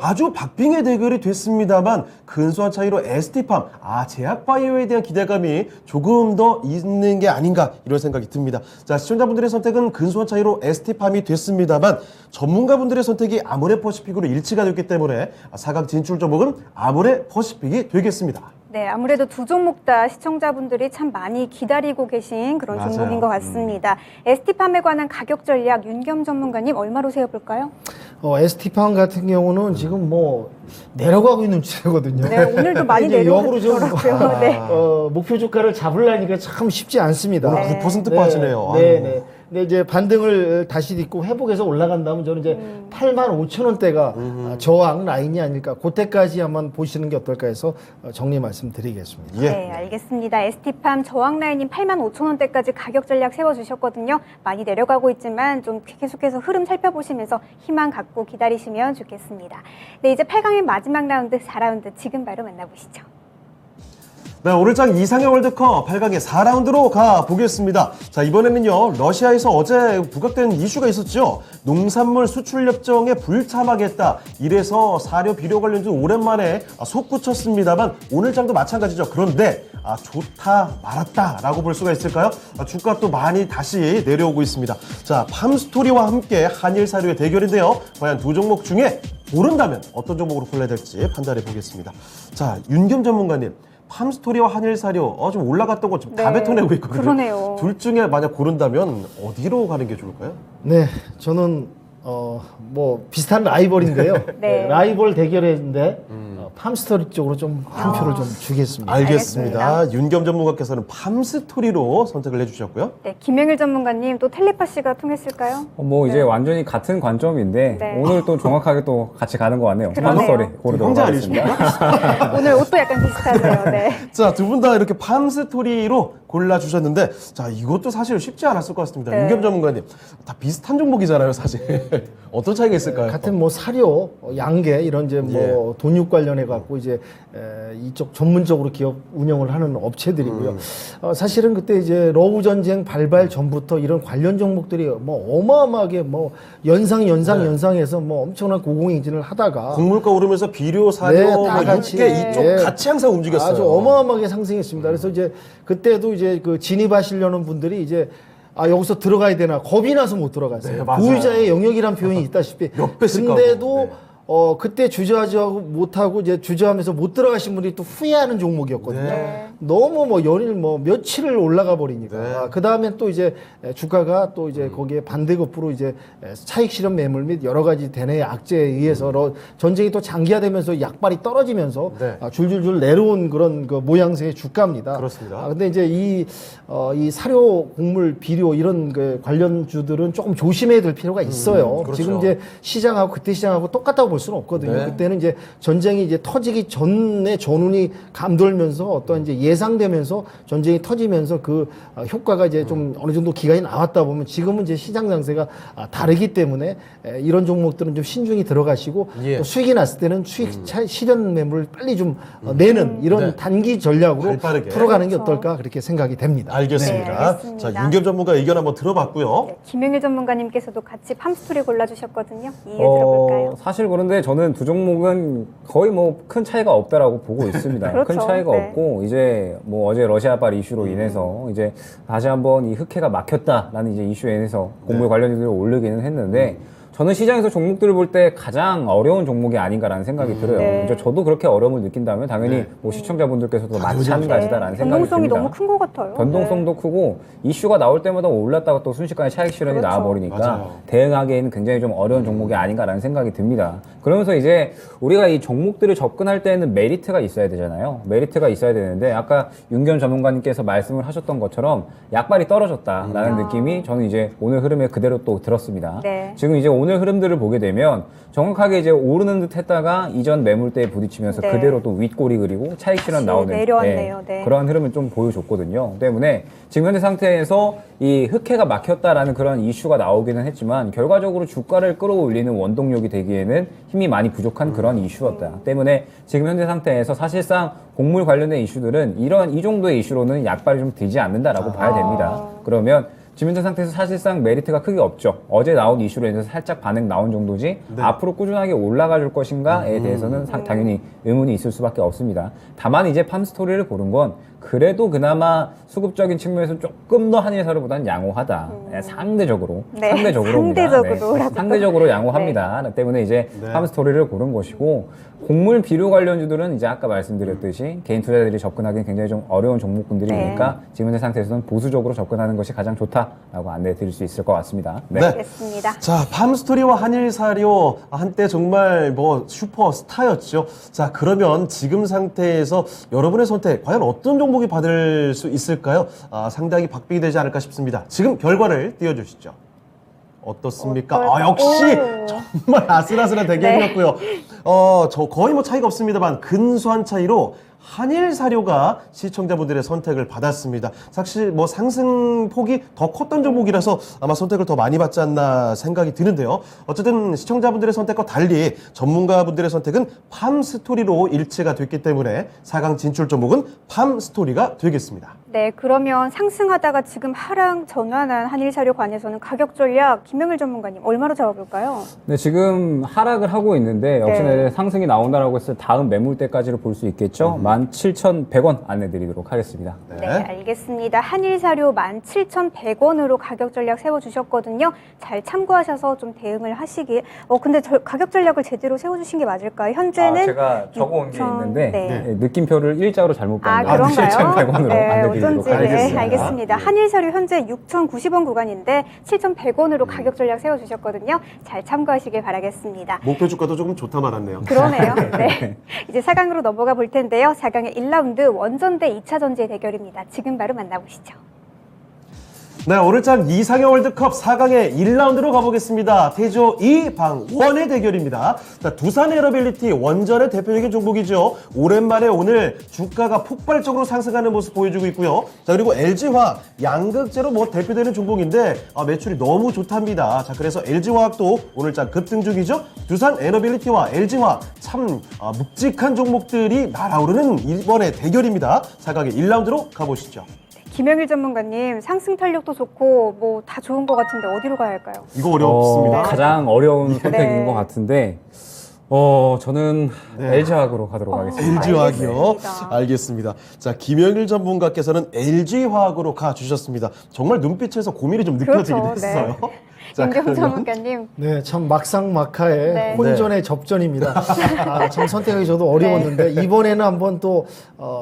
아주 박빙의 대결이 됐습니다만 근소한 차이로 ST팜, 제약바이오에 대한 기대감이 조금 더 있는 게 아닌가 이런 생각이 듭니다. 자, 시청자분들의 선택은 근소한 차이로 ST팜이 됐습니다만 전문가분들의 선택이 아모레퍼시픽으로 일치가 됐기 때문에 4강 진출 종목은 아모레퍼시픽이 되겠습니다. 네, 아무래도 두 종목 다 시청자분들이 참 많이 기다리고 계신 그런 맞아요. 종목인 것 같습니다. ST팜에 관한 가격 전략 윤겸 전문가님 얼마로 세워볼까요? ST팜 같은 경우는 지금 뭐 내려가고 있는 추세거든요. 네, 오늘도 많이 이제 역으로 좀 내려오더라고요. 네. 목표 주가를 잡으려니까 참 쉽지 않습니다. 오늘 9% 빠지네요. 네, 아유. 네. 근데 이제 반등을 다시 딛고 회복해서 올라간다면 저는 이제 85,000원대가 저항 라인이 아닐까. 그때까지 한번 보시는 게 어떨까 해서 정리 말씀드리겠습니다. 예. 네, 알겠습니다. ST팜 저항 라인인 85,000원대까지 가격 전략 세워주셨거든요. 많이 내려가고 있지만 좀 계속해서 흐름 살펴보시면서 희망 갖고 기다리시면 좋겠습니다. 네, 이제 8강의 마지막 라운드 4라운드 지금 바로 만나보시죠. 네, 오늘장 이상형 월드컵 8강의 4라운드로 가보겠습니다. 자, 이번에는요, 러시아에서 어제 부각된 이슈가 있었죠. 농산물 수출 협정에 불참하겠다. 이래서 사료, 비료 관련주 오랜만에 솟구쳤습니다만 오늘장도 마찬가지죠. 그런데 좋다 말았다 라고 볼 수가 있을까요? 주가 또 많이 다시 내려오고 있습니다. 자, 팜스토리와 함께 한일사료의 대결인데요. 과연 두 종목 중에 고른다면 어떤 종목으로 골라야 될지 판단해 보겠습니다. 자, 윤겸 전문가님. 팜스토리와 한일사료 좀 올라갔던 거 좀 다 네, 뱉어내고 있거든요. 그러네요. 둘 중에 만약 고른다면 어디로 가는 게 좋을까요? 네, 저는 뭐 비슷한 라이벌인데요. 네. 라이벌 대결인데 팜스토리 쪽으로 좀 한 표를 좀 주겠습니다. 알겠습니다. 윤겸 전문가께서는 팜스토리로 선택을 해주셨고요. 네, 김영일 전문가님 또 텔레파시가 통했을까요? 뭐 이제 완전히 같은 관점인데 네. 오늘 또 정확하게 또 같이 가는 것 같네요. 그러네요. 팜스토리 고르도록 형제 하겠습니다. 아니십니까? 오늘 옷도 약간 비슷하네요. 네. 자, 두 분 다 이렇게 팜스토리로 골라주셨는데, 자, 이것도 사실 쉽지 않았을 것 같습니다. 네. 윤겸 전문가님, 다 비슷한 종목이잖아요, 사실. 어떤 차이가 있을까요? 같은 뭐 사료, 양계 이런 이제 뭐 돈육 관련해 갖고 이제 이쪽 전문적으로 기업 운영을 하는 업체들이고요. 사실은 그때 이제 러우 전쟁 발발 전부터 이런 관련 종목들이 뭐 어마어마하게 뭐 연상해서 뭐 엄청난 고공행진을 하다가 곡물가 오르면서 비료, 사료, 네, 뭐 다 같이, 육계 이쪽 예. 같이 항상 움직였어요. 아주 어마어마하게 상승했습니다. 그래서 이제 그때도 이제 그 진입하시려는 분들이 이제 여기서 들어가야 되나 겁이 나서 못 들어갔어요. 네, 맞아요. 보유자의 영역이란 표현이 있다시피. 몇 배씩 근데도 가고, 네. 그때 주저하지 못하고 이제 주저하면서 못 들어가신 분들이 또 후회하는 종목이었거든요. 네. 너무 뭐 연일 뭐 며칠을 올라가 버리니까. 네. 그 다음엔 또 이제 주가가 또 이제 거기에 반대급부로 이제 차익 실현 매물 및 여러 가지 대내 악재에 의해서 전쟁이 또 장기화되면서 약발이 떨어지면서 네. 줄줄줄 내려온 그런 그 모양새의 주가입니다. 그렇습니다. 근데 이제 이 사료, 곡물, 비료 이런 그 관련주들은 조금 조심해야 될 필요가 있어요. 그렇죠. 지금 이제 시장하고 그때 시장하고 똑같다고 볼 수는 없거든요. 네. 그때는 이제 전쟁이 이제 터지기 전에 전운이 감돌면서 어떤 이제 예상되면서 전쟁이 터지면서 그 효과가 이제 좀 어느 정도 기간이 나왔다 보면 지금은 이제 시장 장세가 다르기 때문에 이런 종목들은 좀 신중히 들어가시고 예. 또 수익이 났을 때는 수익 실현 매물을 빨리 좀 내는 이런 네. 단기 전략으로 발빠르게. 풀어가는 게 그렇죠. 어떨까 그렇게 생각이 됩니다. 알겠습니다. 네, 알겠습니다. 자, 윤겸 전문가 의견 한번 들어봤고요. 네, 김영일 전문가님께서도 같이 팜스토리 골라주셨거든요. 이유 들어볼까요? 사실 그런데 저는 두 종목은 거의 뭐 큰 차이가 없다라고 보고 있습니다. 그렇죠. 큰 차이가 네. 없고 이제 뭐 어제 러시아발 이슈로 인해서 이제 다시 한번 이 흑해가 막혔다라는 이제 이슈에 인해서 곡물 관련주들을 오르기는 했는데 저는 시장에서 종목들을 볼 때 가장 어려운 종목이 아닌가라는 생각이 들어요. 네. 이제 저도 그렇게 어려움을 느낀다면 당연히 네. 뭐 시청자분들께서도 마찬가지다라는 생각이 변동성이 듭니다. 너무 큰 것 같아요. 변동성도 크고 이슈가 나올 때마다 올랐다가 또 순식간에 차익 실현이 그렇죠. 나와버리니까 맞아요. 대응하기에는 굉장히 좀 어려운 종목이 아닌가라는 생각이 듭니다. 그러면서 이제 우리가 이 종목들을 접근할 때는 메리트가 있어야 되잖아요. 메리트가 있어야 되는데 아까 윤겸 전문가님께서 말씀을 하셨던 것처럼 약발이 떨어졌다라는 느낌이 저는 이제 오늘 흐름에 그대로 또 들었습니다. 네. 지금 이제 오늘 오늘 흐름들을 보게 되면 정확하게 이제 오르는 듯 했다가 이전 매물대에 부딪히면서 네. 그대로 또 윗꼬리 그리고 차익 실현 다시 나오는 내려왔네요. 네. 그런 흐름을 좀 보여줬거든요. 때문에 지금 현재 상태에서 이 흑해가 막혔다라는 그런 이슈가 나오기는 했지만 결과적으로 주가를 끌어올리는 원동력이 되기에는 힘이 많이 부족한 그런 이슈였다. 때문에 지금 현재 상태에서 사실상 곡물 관련된 이슈들은 이 정도의 이슈로는 약발이 좀 되지 않는다라고 봐야 됩니다. 그러면 지금 현재 상태에서 사실상 메리트가 크게 없죠. 어제 나온 이슈로 인해서 살짝 반응 나온 정도지 네. 앞으로 꾸준하게 올라가 줄 것인가에 대해서는 당연히 의문이 있을 수밖에 없습니다. 다만 이제 팜스토리를 고른 건 그래도 그나마 수급적인 측면에서 조금 더 한일사료보다는 양호하다. 상대적으로. 네. 상대적으로입니다. 상대적으로라고. 상대적으로 양호합니다. 때문에 이제 네. 팜스토리를 고른 것이고 곡물 비료 관련주들은 이제 아까 말씀드렸듯이 개인 투자자들이 접근하기는 굉장히 좀 어려운 종목군들이니까 지금 현재 상태에서는 보수적으로 접근하는 것이 가장 좋다라고 안내해 드릴 수 있을 것 같습니다. 네. 알겠습니다. 자, 팜스토리와 한일사료 한때 정말 뭐 슈퍼스타였죠. 자, 그러면 지금 상태에서 여러분의 선택 과연 어떤 종목이 받을 수 있을까요? 상당히 박빙이 되지 않을까 싶습니다. 지금 결과를 띄워주시죠. 어떻습니까? 역시 오. 정말 아슬아슬한 대결이었고요. 저 거의 뭐 차이가 없습니다만 근소한 차이로 한일사료가 시청자분들의 선택을 받았습니다. 사실 뭐 상승폭이 더 컸던 종목이라서 아마 선택을 더 많이 받지 않나 생각이 드는데요. 어쨌든 시청자분들의 선택과 달리 전문가분들의 선택은 팜스토리로 일치가 됐기 때문에 4강 진출 종목은 팜스토리가 되겠습니다. 네, 그러면 상승하다가 지금 하락 전환한 한일사료관에서는 가격 전략 김영일 전문가님 얼마로 잡아볼까요? 네, 지금 하락을 하고 있는데 역시나 네. 이제 상승이 나온다라고 했을 때 다음 매물대까지를 볼 수 있겠죠. 17,100원 안내드리도록 하겠습니다. 네, 알겠습니다. 한일사료 17,100원으로 가격 전략 세워주셨거든요. 잘 참고하셔서 좀 대응을 하시길. 근데 가격 전략을 제대로 세워주신 게 맞을까요? 현재는 제가 적어온 게 6,000, 있는데 네. 느낌표를 일자로 잘못 봤는데 그런가요? 7,100원으로 네, 안내드리도록 어쩐지 하겠습니다. 네, 알겠습니다. 한일사료 현재 6,090원 구간인데 7,100원으로 가격 전략 세워주셨거든요. 잘 참고하시길 바라겠습니다. 목표 주가도 조금 좋다 말았네요. 그러네요. 네. 이제 4강으로 넘어가 볼 텐데요. 4강의 1라운드 원전 대 2차 전지의 대결입니다. 지금 바로 만나보시죠. 네, 오늘장 이상형 월드컵 4강의 1라운드로 가보겠습니다. 태조 2, 방 1의 대결입니다. 자, 두산 에어빌리티 원전의 대표적인 종목이죠. 오랜만에 오늘 주가가 폭발적으로 상승하는 모습 보여주고 있고요. 자, 그리고 LG화학 양극재로 뭐 대표되는 종목인데 매출이 너무 좋답니다. 자, 그래서 LG화학도 오늘장 급등 중이죠. 두산 에어빌리티와 LG화학 참 묵직한 종목들이 날아오르는 이번의 대결입니다. 4강의 1라운드로 가보시죠. 김영일 전문가님, 상승 탄력도 좋고 뭐 다 좋은 것 같은데 어디로 가야 할까요? 이거 어렵습니다. 가장 어려운 선택인 네. 것 같은데 저는 LG화학으로 가도록 하겠습니다. LG화학이요. 알겠습니다. 알겠습니다. 자, 김영일 전문가께서는 LG화학으로 가주셨습니다. 정말 눈빛에서 고민이 좀 느껴지긴 그렇죠. 했어요. 네. 자, 임경 그러면 전문가님. 네, 참 막상막하의 네. 혼전의 접전입니다. 참 선택하기 저도 어려웠는데 이번에는 한번 또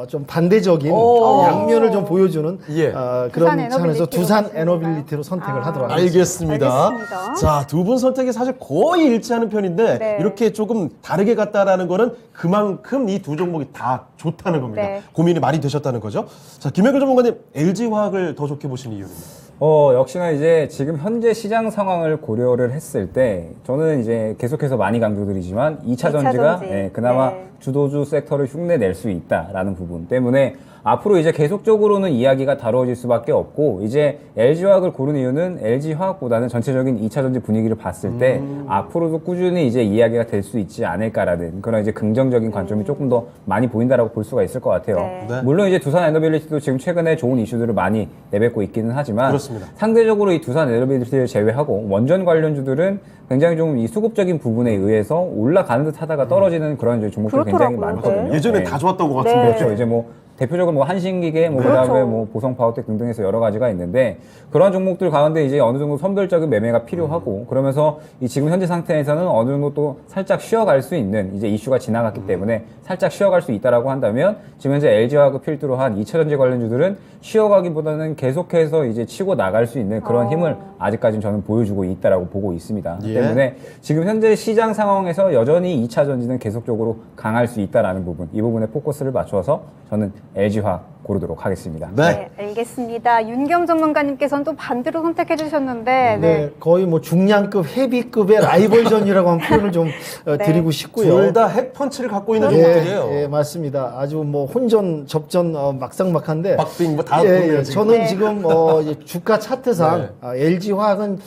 좀 반대적인 양면을 좀 보여주는 예. 두산 그런 에너빌리티로 차원에서 두산 가시는가요? 에너빌리티로 선택을 하도록 하겠습니다. 알겠습니다. 알겠습니다. 자, 두 분 선택이 사실 거의 일치하는 편인데 네. 이렇게 조금 다르게 갔다라는 거는 그만큼 이 두 종목이 다 좋다는 겁니다. 네. 고민이 많이 되셨다는 거죠. 자, 김영일 전문가님, LG화학을 더 좋게 보시는 이유는? 역시나 이제 지금 현재 시장 상황을 고려를 했을 때 저는 이제 계속해서 많이 강조드리지만 2차 전지가 전지. 그나마 네. 주도주 섹터를 흉내낼 수 있다라는 부분 때문에 앞으로 이제 계속적으로는 이야기가 다뤄질 수밖에 없고 이제 LG화학을 고른 이유는 LG화학보다는 전체적인 2차 전지 분위기를 봤을 때 앞으로도 꾸준히 이제 이야기가 될 수 있지 않을까라는 그런 이제 긍정적인 관점이 조금 더 많이 보인다라고 볼 수가 있을 것 같아요. 네. 네. 물론 이제 두산 에너빌리티도 지금 최근에 좋은 이슈들을 많이 내뱉고 있기는 하지만 그렇습니다. 상대적으로 이 두산 에너빌리티를 제외하고 원전 관련주들은 굉장히 좀 이 수급적인 부분에 의해서 올라가는 듯 하다가 떨어지는 그런 이제 종목들이 굉장히 그렇더라고요. 많거든요. 예전에 네. 다 좋았던 것 네. 같은데. 그렇죠. 이제 뭐 대표적으로 뭐 한신기계, 뭐 그렇죠. 그다음에 뭐 보성파워텍 등등해서 여러 가지가 있는데 그러한 종목들 가운데 이제 어느 정도 선별적인 매매가 필요하고 그러면서 이 지금 현재 상태에서는 어느 정도 또 살짝 쉬어갈 수 있는 이제 이슈가 지나갔기 때문에 살짝 쉬어갈 수 있다라고 한다면 지금 현재 LG화학을 필두로 한 2차전지 관련주들은 쉬어가기보다는 계속해서 이제 치고 나갈 수 있는 그런 힘을 아직까지는 저는 보여주고 있다라고 보고 있습니다. 예. 때문에 지금 현재 시장 상황에서 여전히 2차 전지는 계속적으로 강할 수 있다라는 부분, 이 부분에 포커스를 맞춰서 저는 LG화 고르도록 하겠습니다. 네, 알겠습니다. 윤겸 전문가님께서는 또 반대로 선택해 주셨는데 네, 거의 뭐 중량급, 헤비급의 라이벌전이라고 한 표현을 좀 드리고 싶고요. 둘 다 핵펀치를 갖고 있는 예, 종목들이에요. 예, 맞습니다. 아주 뭐 혼전, 접전 막상막한데. 박빙 뭐다 예, 저는 네. 지금 이제 주가 차트상 LG화학은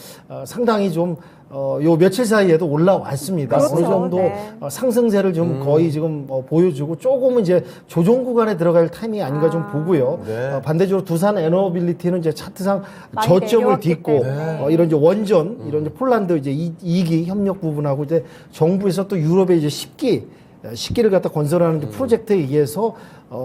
상당히 좀 요 며칠 사이에도 올라왔습니다. 그렇죠. 어느 정도 네. 상승세를 좀 거의 지금 보여주고 조금은 이제 조정 구간에 들어갈 타이밍이 아닌가 좀 보고요. 네. 반대적으로 두산 에너빌리티는 이제 차트상 많이 저점을 내려왔기 딛고 때문에. 이런 이제 원전, 이런 이제 폴란드 이제 2기 협력 부분하고 이제 정부에서 또 유럽에 이제 10기를 갖다 건설하는 프로젝트에 의해서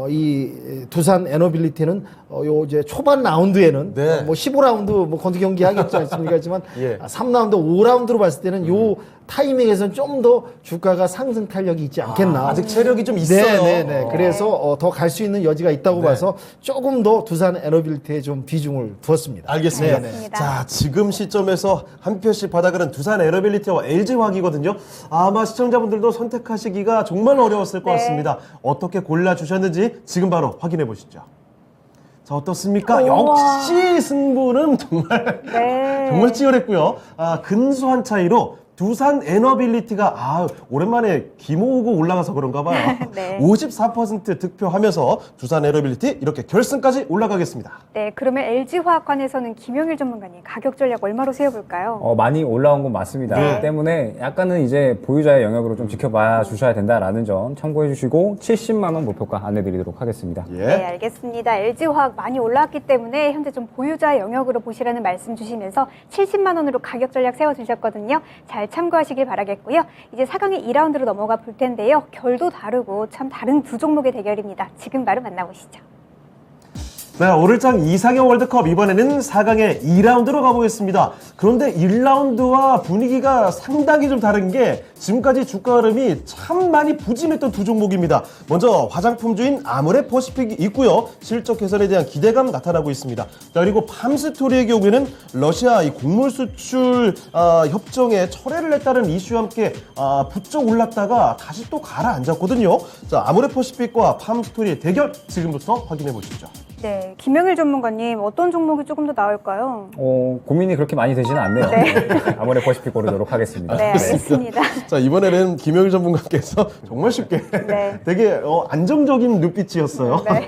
이 두산 에너빌리티는 요 이제 초반 라운드에는 네. 뭐 15라운드 뭐 건두 경기 하겠지 않습니까지만 예. 3라운드, 5라운드로 봤을 때는 요 타이밍에서는 좀 더 주가가 상승 탄력이 있지 않겠나. 아직 체력이 좀 있어요. 네네네. 그래서 더 갈 수 있는 여지가 있다고 네. 봐서 조금 더 두산 에너빌리티에 좀 비중을 두었습니다. 알겠습니다. 네네. 자, 지금 시점에서 한 표씩 받아가는 두산 에너빌리티와 LG화학이거든요. 아마 시청자분들도 선택하시기가 정말 어려웠을 것 네. 같습니다. 어떻게 골라주셨는지 지금 바로 확인해 보시죠. 자, 어떻습니까? 우와. 역시 승부는 정말 네. 정말 치열했고요. 근소한 차이로 두산 에너빌리티가 오랜만에 기모으고 올라가서 그런가 봐요. 네. 54% 득표하면서 두산 에너빌리티 이렇게 결승까지 올라가겠습니다. 네, 그러면 LG화학관에서는 김영일 전문가님 가격 전략 얼마로 세워볼까요? 많이 올라온 건 맞습니다. 네. 그렇기 때문에 약간은 이제 보유자의 영역으로 좀 지켜봐 주셔야 된다라는 점 참고해 주시고 70만 원 목표가 안내드리도록 하겠습니다. 예. 네, 알겠습니다. LG화학 많이 올라왔기 때문에 현재 좀 보유자 영역으로 보시라는 말씀 주시면서 70만 원으로 가격 전략 세워주셨거든요. 잘 참고하시길 바라겠고요. 이제 4강의 2라운드로 넘어가 볼 텐데요. 결도 다르고 참 다른 두 종목의 대결입니다. 지금 바로 만나보시죠. 네, 오늘장 이상형 월드컵 이번에는 4강의 2라운드로 가보겠습니다. 그런데 1라운드와 분위기가 상당히 좀 다른 게 지금까지 주가 흐름이 참 많이 부진했던 두 종목입니다. 먼저 화장품주인 아모레 퍼시픽이 있고요. 실적 개선에 대한 기대감 나타나고 있습니다. 자, 그리고 팜스토리의 경우에는 러시아 이 곡물 수출 협정에 철회를 했다는 이슈와 함께 부쩍 올랐다가 다시 또 가라앉았거든요. 자, 아모레 퍼시픽과 팜스토리의 대결 지금부터 확인해 보시죠. 네, 김영일 전문가님 어떤 종목이 조금 더 나을까요? 고민이 그렇게 많이 되지는 않네요. 아모레 퍼시픽 고르도록 하겠습니다. 네, 알겠습니다. 자, 이번에는 김영일 전문가께서 정말 쉽게 네. 되게 안정적인 눈빛이었어요. 네.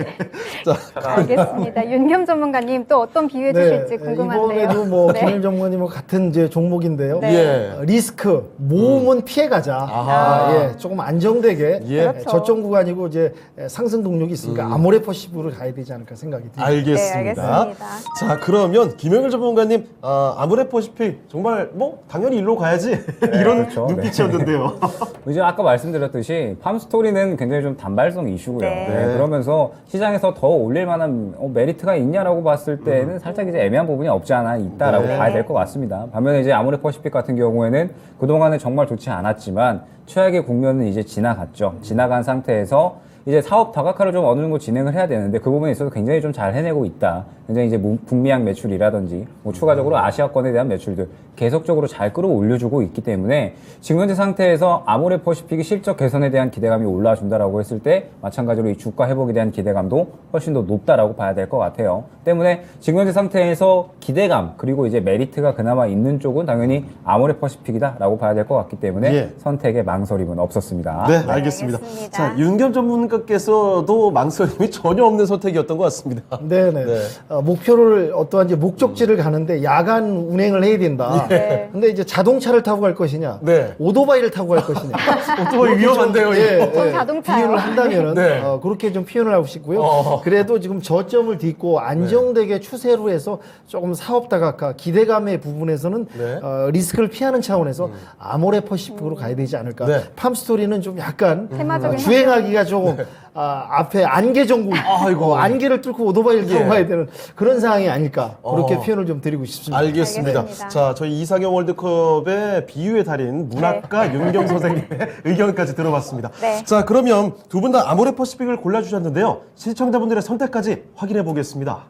자, 알겠습니다. 윤겸 전문가님 또 어떤 비유해 주실지 궁금한데요. 이번에도 뭐 네. 김영 전문가님과 같은 이제 종목인데요. 네. 예. 리스크, 모험은 피해가자. 아하. 조금 안정되게 예. 그렇죠. 저점 구간이고 이제 상승 동력이 있으니까 아모레 퍼시픽으로 가야 되지 않을까 생각이 듭니다. 알겠습니다. 네, 알겠습니다. 자, 그러면 김영일 전문가님, 아모레 퍼시픽 정말 뭐 당연히 일로 가야지 이런 그렇죠. 눈빛이었는데요. 이제 아까 말씀드렸듯이 팜스토리는 굉장히 좀 단발성 이슈고요. 네. 네, 그러면서 시장에서 더 올릴 만한 메리트가 있냐라고 봤을 때는 살짝 이제 애매한 부분이 없지 않아 있다라고 네. 봐야 될 것 같습니다. 반면에 이제 아모레 퍼시픽 같은 경우에는 그동안은 정말 좋지 않았지만 최악의 국면은 이제 지나갔죠. 지나간 상태에서 이제 사업 다각화를 좀 어느 정도 진행을 해야 되는데 그 부분에 있어서 굉장히 좀 잘 해내고 있다. 굉장히 이제 북미양 매출이라든지 뭐 추가적으로 아시아권에 대한 매출들 계속적으로 잘 끌어올려주고 있기 때문에 지금 현재 상태에서 아모레 퍼시픽이 실적 개선에 대한 기대감이 올라준다라고 했을 때 마찬가지로 이 주가 회복에 대한 기대감도 훨씬 더 높다라고 봐야 될 것 같아요. 때문에 지금 현재 상태에서 기대감 그리고 이제 메리트가 그나마 있는 쪽은 당연히 아모레 퍼시픽이다라고 봐야 될 것 같기 때문에 예. 선택에 망설임은 없었습니다. 네, 알겠습니다. 알겠습니다. 자, 윤겸 전문가께서도 망설임이 전혀 없는 선택이었던 것 같습니다. 네네. 네. 목표를 어떠한 이제 목적지를 가는데 야간 운행을 해야 된다. 네. 근데 이제 자동차를 타고 갈 것이냐, 네. 오토바이를 타고 갈 것이냐. 오토바이 위험한데요, 이거. 전 자동차요. 비유를 한다면은 네. 그렇게 좀 표현을 하고 싶고요. 그래도 지금 저점을 딛고 안정되게 추세로 해서 조금 사업 다각화, 기대감의 부분에서는 네. 리스크를 피하는 차원에서 아모레 퍼시픽으로 가야 되지 않을까. 네. 팜스토리는 좀 약간 테마적인 주행하기가 조금 앞에 안개 전구, 아이고. 안개를 뚫고 오토바이를 타고 예. 가야 되는 그런 상황이 아닐까. 그렇게 어. 표현을 좀 드리고 싶습니다. 알겠습니다. 알겠습니다. 자, 저희 이상형 월드컵의 비유의 달인 문학가 윤경 선생님의 의견까지 들어봤습니다. 네. 자, 그러면 두 분 다 아모레 퍼시픽을 골라주셨는데요. 시청자분들의 선택까지 확인해 보겠습니다.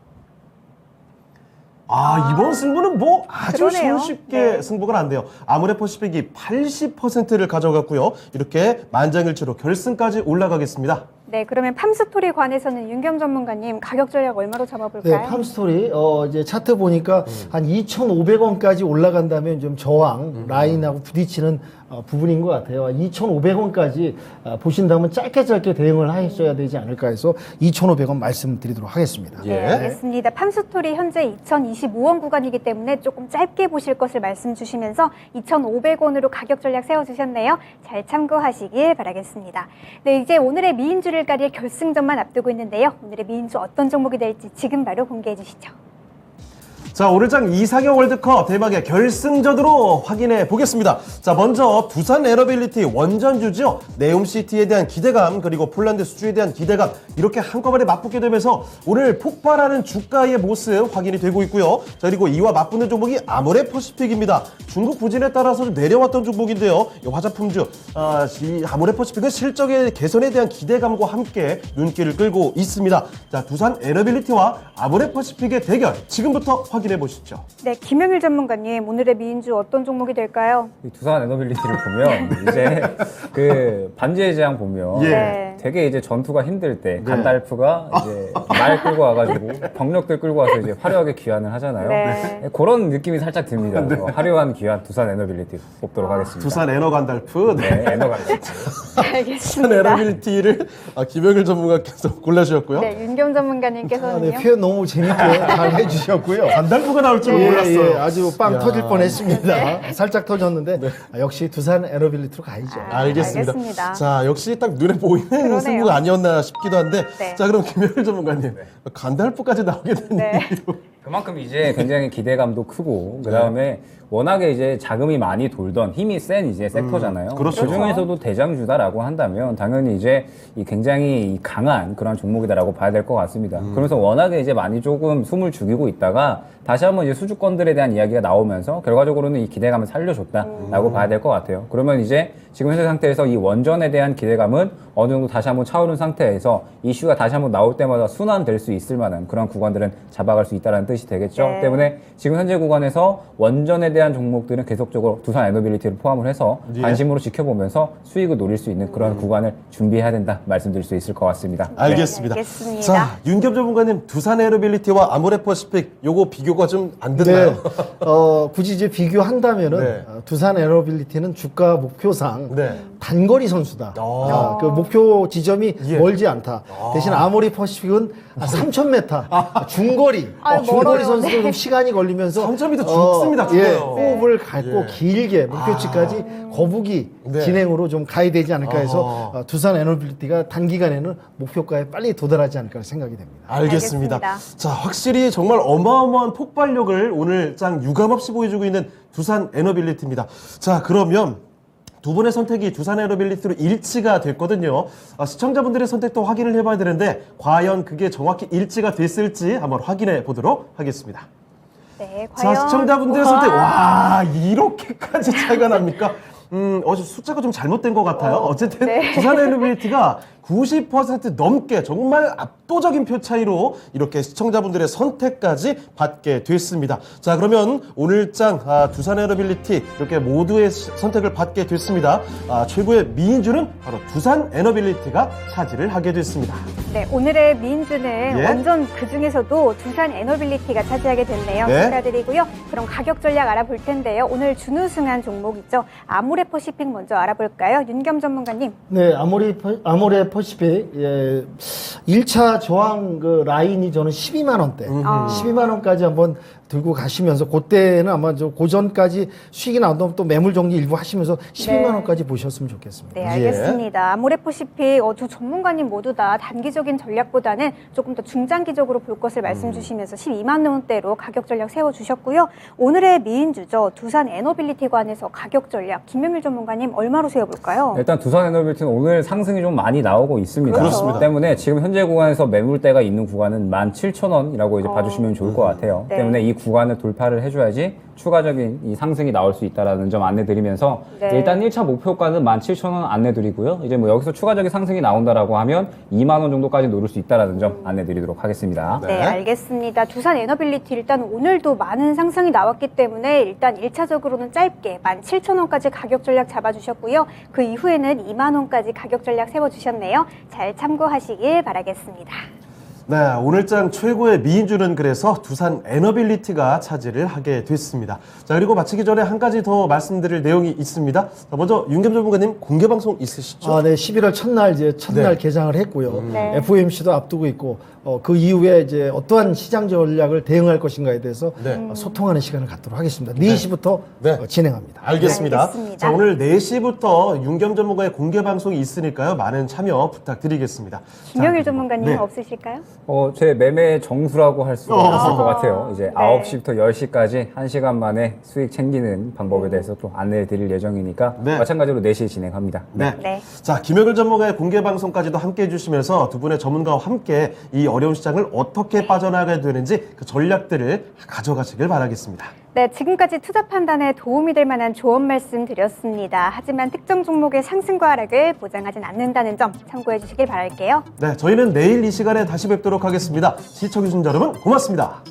이번 승부는 뭐 아주 그러네요. 손쉽게 네. 승부가 난대요. 아모레 퍼시픽이 80%를 가져갔고요. 이렇게 만장일치로 결승까지 올라가겠습니다. 네, 그러면 팜스토리 관해서는 윤겸 전문가님 가격 전략 얼마로 잡아볼까요? 네, 팜스토리 이제 차트 보니까 한 2,500원까지 올라간다면 좀 저항 라인하고 부딪히는 부분인 것 같아요. 2,500원까지 보신다면 짧게 대응을 하셔야 되지 않을까 해서 2,500원 말씀드리도록 하겠습니다. 예. 네, 알겠습니다. 팜스토리 현재 2,025원 구간이기 때문에 조금 짧게 보실 것을 말씀 주시면서 2,500원으로 가격 전략 세워주셨네요. 잘 참고하시길 바라겠습니다. 네, 이제 오늘의 미인주를 가릴 결승전만 앞두고 있는데요. 오늘의 미인주 어떤 종목이 될지 지금 바로 공개해 주시죠. 자, 오늘장 이상형 월드컵 대박의 결승전으로 확인해 보겠습니다. 자, 먼저 두산 에너빌리티 원전주죠. 네옴시티에 대한 기대감, 그리고 폴란드 수주에 대한 기대감, 이렇게 한꺼번에 맞붙게 되면서 오늘 폭발하는 주가의 모습 확인이 되고 있고요. 자, 그리고 이와 맞붙는 종목이 아모레퍼시픽입니다. 중국 부진에 따라서 좀 내려왔던 종목인데요. 이 화장품주, 이 아모레퍼시픽은 실적의 개선에 대한 기대감과 함께 눈길을 끌고 있습니다. 자, 두산 에너빌리티와 아모레퍼시픽의 대결, 지금부터 확인해 보시죠. 네, 김영일 전문가님, 오늘의 미인주 어떤 종목이 될까요? 이 두산 에너빌리티를 보면 이제 그 반지의 제왕 보면 네. 되게 이제 전투가 힘들 때 간달프가 이제 말 끌고 와가지고 병력들 끌고 와서 이제 화려하게 귀환을 하잖아요. 네. 그런 느낌이 살짝 듭니다. 화려한 귀환 두산 에너빌리티 뽑도록 하겠습니다. 두산 에너 간달프, 네, 에너간달프. 두산 알겠습니다. 에너빌리티를 김영일 전문가께서 골라주셨고요. 네, 윤겸 전문가님께서는요. 네, 표현 너무 재밌게 잘 해주셨고요. 간달프가 나올 줄 몰랐어요. 아주 빵 이야. 터질 뻔했습니다. 살짝 터졌는데 역시 두산 에너빌리티로 가야죠. 알겠습니다. 알겠습니다. 자, 역시 딱 눈에 보이는 그러네요. 승부가 아니었나 싶기도 한데, 네. 자, 그럼 김영일 전문가님, 간달프까지 나오게 된 네. 이유. 그만큼 이제 굉장히 기대감도 크고 그다음에 워낙에 이제 자금이 많이 돌던 힘이 센 이제 섹터잖아요. 그렇죠. 그 중에서도 대장주다라고 한다면 당연히 이제 이 굉장히 이 강한 그런 종목이다라고 봐야 될 것 같습니다. 그러면서 워낙에 이제 많이 조금 숨을 죽이고 있다가 다시 한번 이제 수주권들에 대한 이야기가 나오면서 결과적으로는 이 기대감을 살려줬다라고 봐야 될 것 같아요. 그러면 이제 지금 현재 상태에서 이 원전에 대한 기대감은 어느 정도 다시 한번 차오른 상태에서 이슈가 다시 한번 나올 때마다 순환될 수 있을 만한 그런 구간들은 잡아갈 수 있다는 뜻이 되겠죠. 네. 때문에 지금 현재 구간에서 원전에 대한 종목들은 계속적으로 두산 에너빌리티를 포함을 해서 예. 관심으로 지켜보면서 수익을 노릴 수 있는 그런 구간을 준비해야 된다 말씀드릴 수 있을 것 같습니다. 알겠습니다. 네, 알겠습니다. 자, 윤겸 전문가님, 두산 에너빌리티와 아모레퍼시픽, 요거 비교가 좀 안 됐나요? 네, 굳이 이제 비교한다면은 네. 두산 에너빌리티는 주가 목표상 네. 단거리 선수다. 그 목표 지점이 예. 멀지 않다. 대신 아모리 퍼시픽은 3,000m 중거리, 아, 중거리 멀어요. 선수도 네. 좀 시간이 걸리면서 3,000m 죽습니다, 예, 죽어요. 호흡을 갖고 예. 길게 목표치까지 거북이 네. 진행으로 좀 가야 되지 않을까 해서 두산 에너빌리티가 단기간에는 목표가에 빨리 도달하지 않을까 생각이 됩니다. 알겠습니다. 알겠습니다. 자, 확실히 정말 어마어마한 폭발력을 오늘 짱 유감없이 보여주고 있는 두산 에너빌리티입니다. 자, 그러면 두 분의 선택이 두산 에너빌리티로 일치가 됐거든요. 시청자분들의 선택도 확인을 해봐야 되는데 과연 그게 정확히 일치가 됐을지 한번 확인해 보도록 하겠습니다. 네, 자, 과연 시청자분들의 선택, 와, 이렇게까지 차이가 납니까? 숫자가 좀 잘못된 것 같아요. 어쨌든 네. 두산 에너빌리티가 90% 넘게 정말 압도적인 표 차이로 이렇게 시청자분들의 선택까지 받게 됐습니다. 자, 그러면 오늘장 두산 에너빌리티 이렇게 모두의 선택을 받게 됐습니다. 최고의 미인주는 바로 두산 에너빌리티가 차지를 하게 됐습니다. 네, 오늘의 미인주는 예. 완전 그 중에서도 두산 에너빌리티가 차지하게 됐네요. 네. 축하드리고요. 그럼 가격 전략 알아볼 텐데요. 오늘 준우승한 종목 있죠. 아모레퍼시픽 먼저 알아볼까요? 윤겸 전문가님. 네, 아모레 퍼시픽 1차 저항 그 라인이 저는 12만 원대, 12만 원까지 한번 들고 가시면서 그때는 아마 저 고전까지 수익이 나온다면 또 매물 정리 일부 하시면서 12만 원까지 보셨으면 좋겠습니다. 네, 알겠습니다. 아모레퍼시픽 두 전문가님 모두 다 단기적인 전략보다는 조금 더 중장기적으로 볼 것을 말씀 주시면서 12만 원대로 가격 전략 세워주셨고요. 오늘의 미인주죠. 두산 에너빌리티 관해서 가격 전략 김명일 전문가님 얼마로 세워볼까요? 일단 두산 에너빌리티는 오늘 상승이 좀 많이 나오고 있습니다. 그렇습니다. 때문에 지금 현재 구간에서 매물대가 있는 구간은 17,000원이라고 이제 봐주시면 좋을 것 같아요. 네. 때문에 이 구간을 돌파를 해줘야지 추가적인 이 상승이 나올 수 있다라는 점 안내드리면서 네. 일단 1차 목표가는 17,000원 안내드리고요. 이제 뭐 여기서 추가적인 상승이 나온다라고 하면 2만 원 정도까지 노릴 수 있다라는 점 안내드리도록 하겠습니다. 네, 알겠습니다. 두산 에너빌리티 일단 오늘도 많은 상승이 나왔기 때문에 일단 1차적으로는 짧게 17,000원까지 가격 전략 잡아주셨고요. 그 이후에는 2만 원까지 가격 전략 세워주셨네요. 잘 참고하시길 바라겠습니다. 네, 오늘장 최고의 미인주는 그래서 두산 에너빌리티가 차지를 하게 됐습니다. 자, 그리고 마치기 전에 한 가지 더 말씀드릴 내용이 있습니다. 자, 먼저 윤겸 전문가님 공개 방송 있으시죠? 네, 11월 첫날 첫날 네. 개장을 했고요. 네. FOMC도 앞두고 있고 그 이후에 이제 어떠한 시장 전략을 대응할 것인가에 대해서 네. 소통하는 시간을 갖도록 하겠습니다. 4시부터 네. 진행합니다. 알겠습니다. 알겠습니다. 자, 오늘 4시부터 윤겸 전문가의 공개 방송이 있으니까요. 많은 참여 부탁드리겠습니다. 김영일 자, 전문가님 네. 없으실까요? 제 매매 정수라고 할 수가 있을 것 같아요. 이제 네. 9시부터 10시까지 1시간 만에 수익 챙기는 방법에 대해서 또 안내해 드릴 예정이니까 네. 마찬가지로 4시에 진행합니다. 네. 네. 자, 김영일 전문가의 공개 방송까지도 함께 해주시면서 두 분의 전문가와 함께 이 어려운 시장을 어떻게 빠져나가야 되는지 그 전략들을 가져가시길 바라겠습니다. 네, 지금까지 투자 판단에 도움이 될 만한 조언 말씀 드렸습니다. 하지만 특정 종목의 상승과 하락을 보장하진 않는다는 점 참고해 주시길 바랄게요. 네, 저희는 내일 이 시간에 다시 뵙도록 하겠습니다. 시청해주신 여러분 고맙습니다.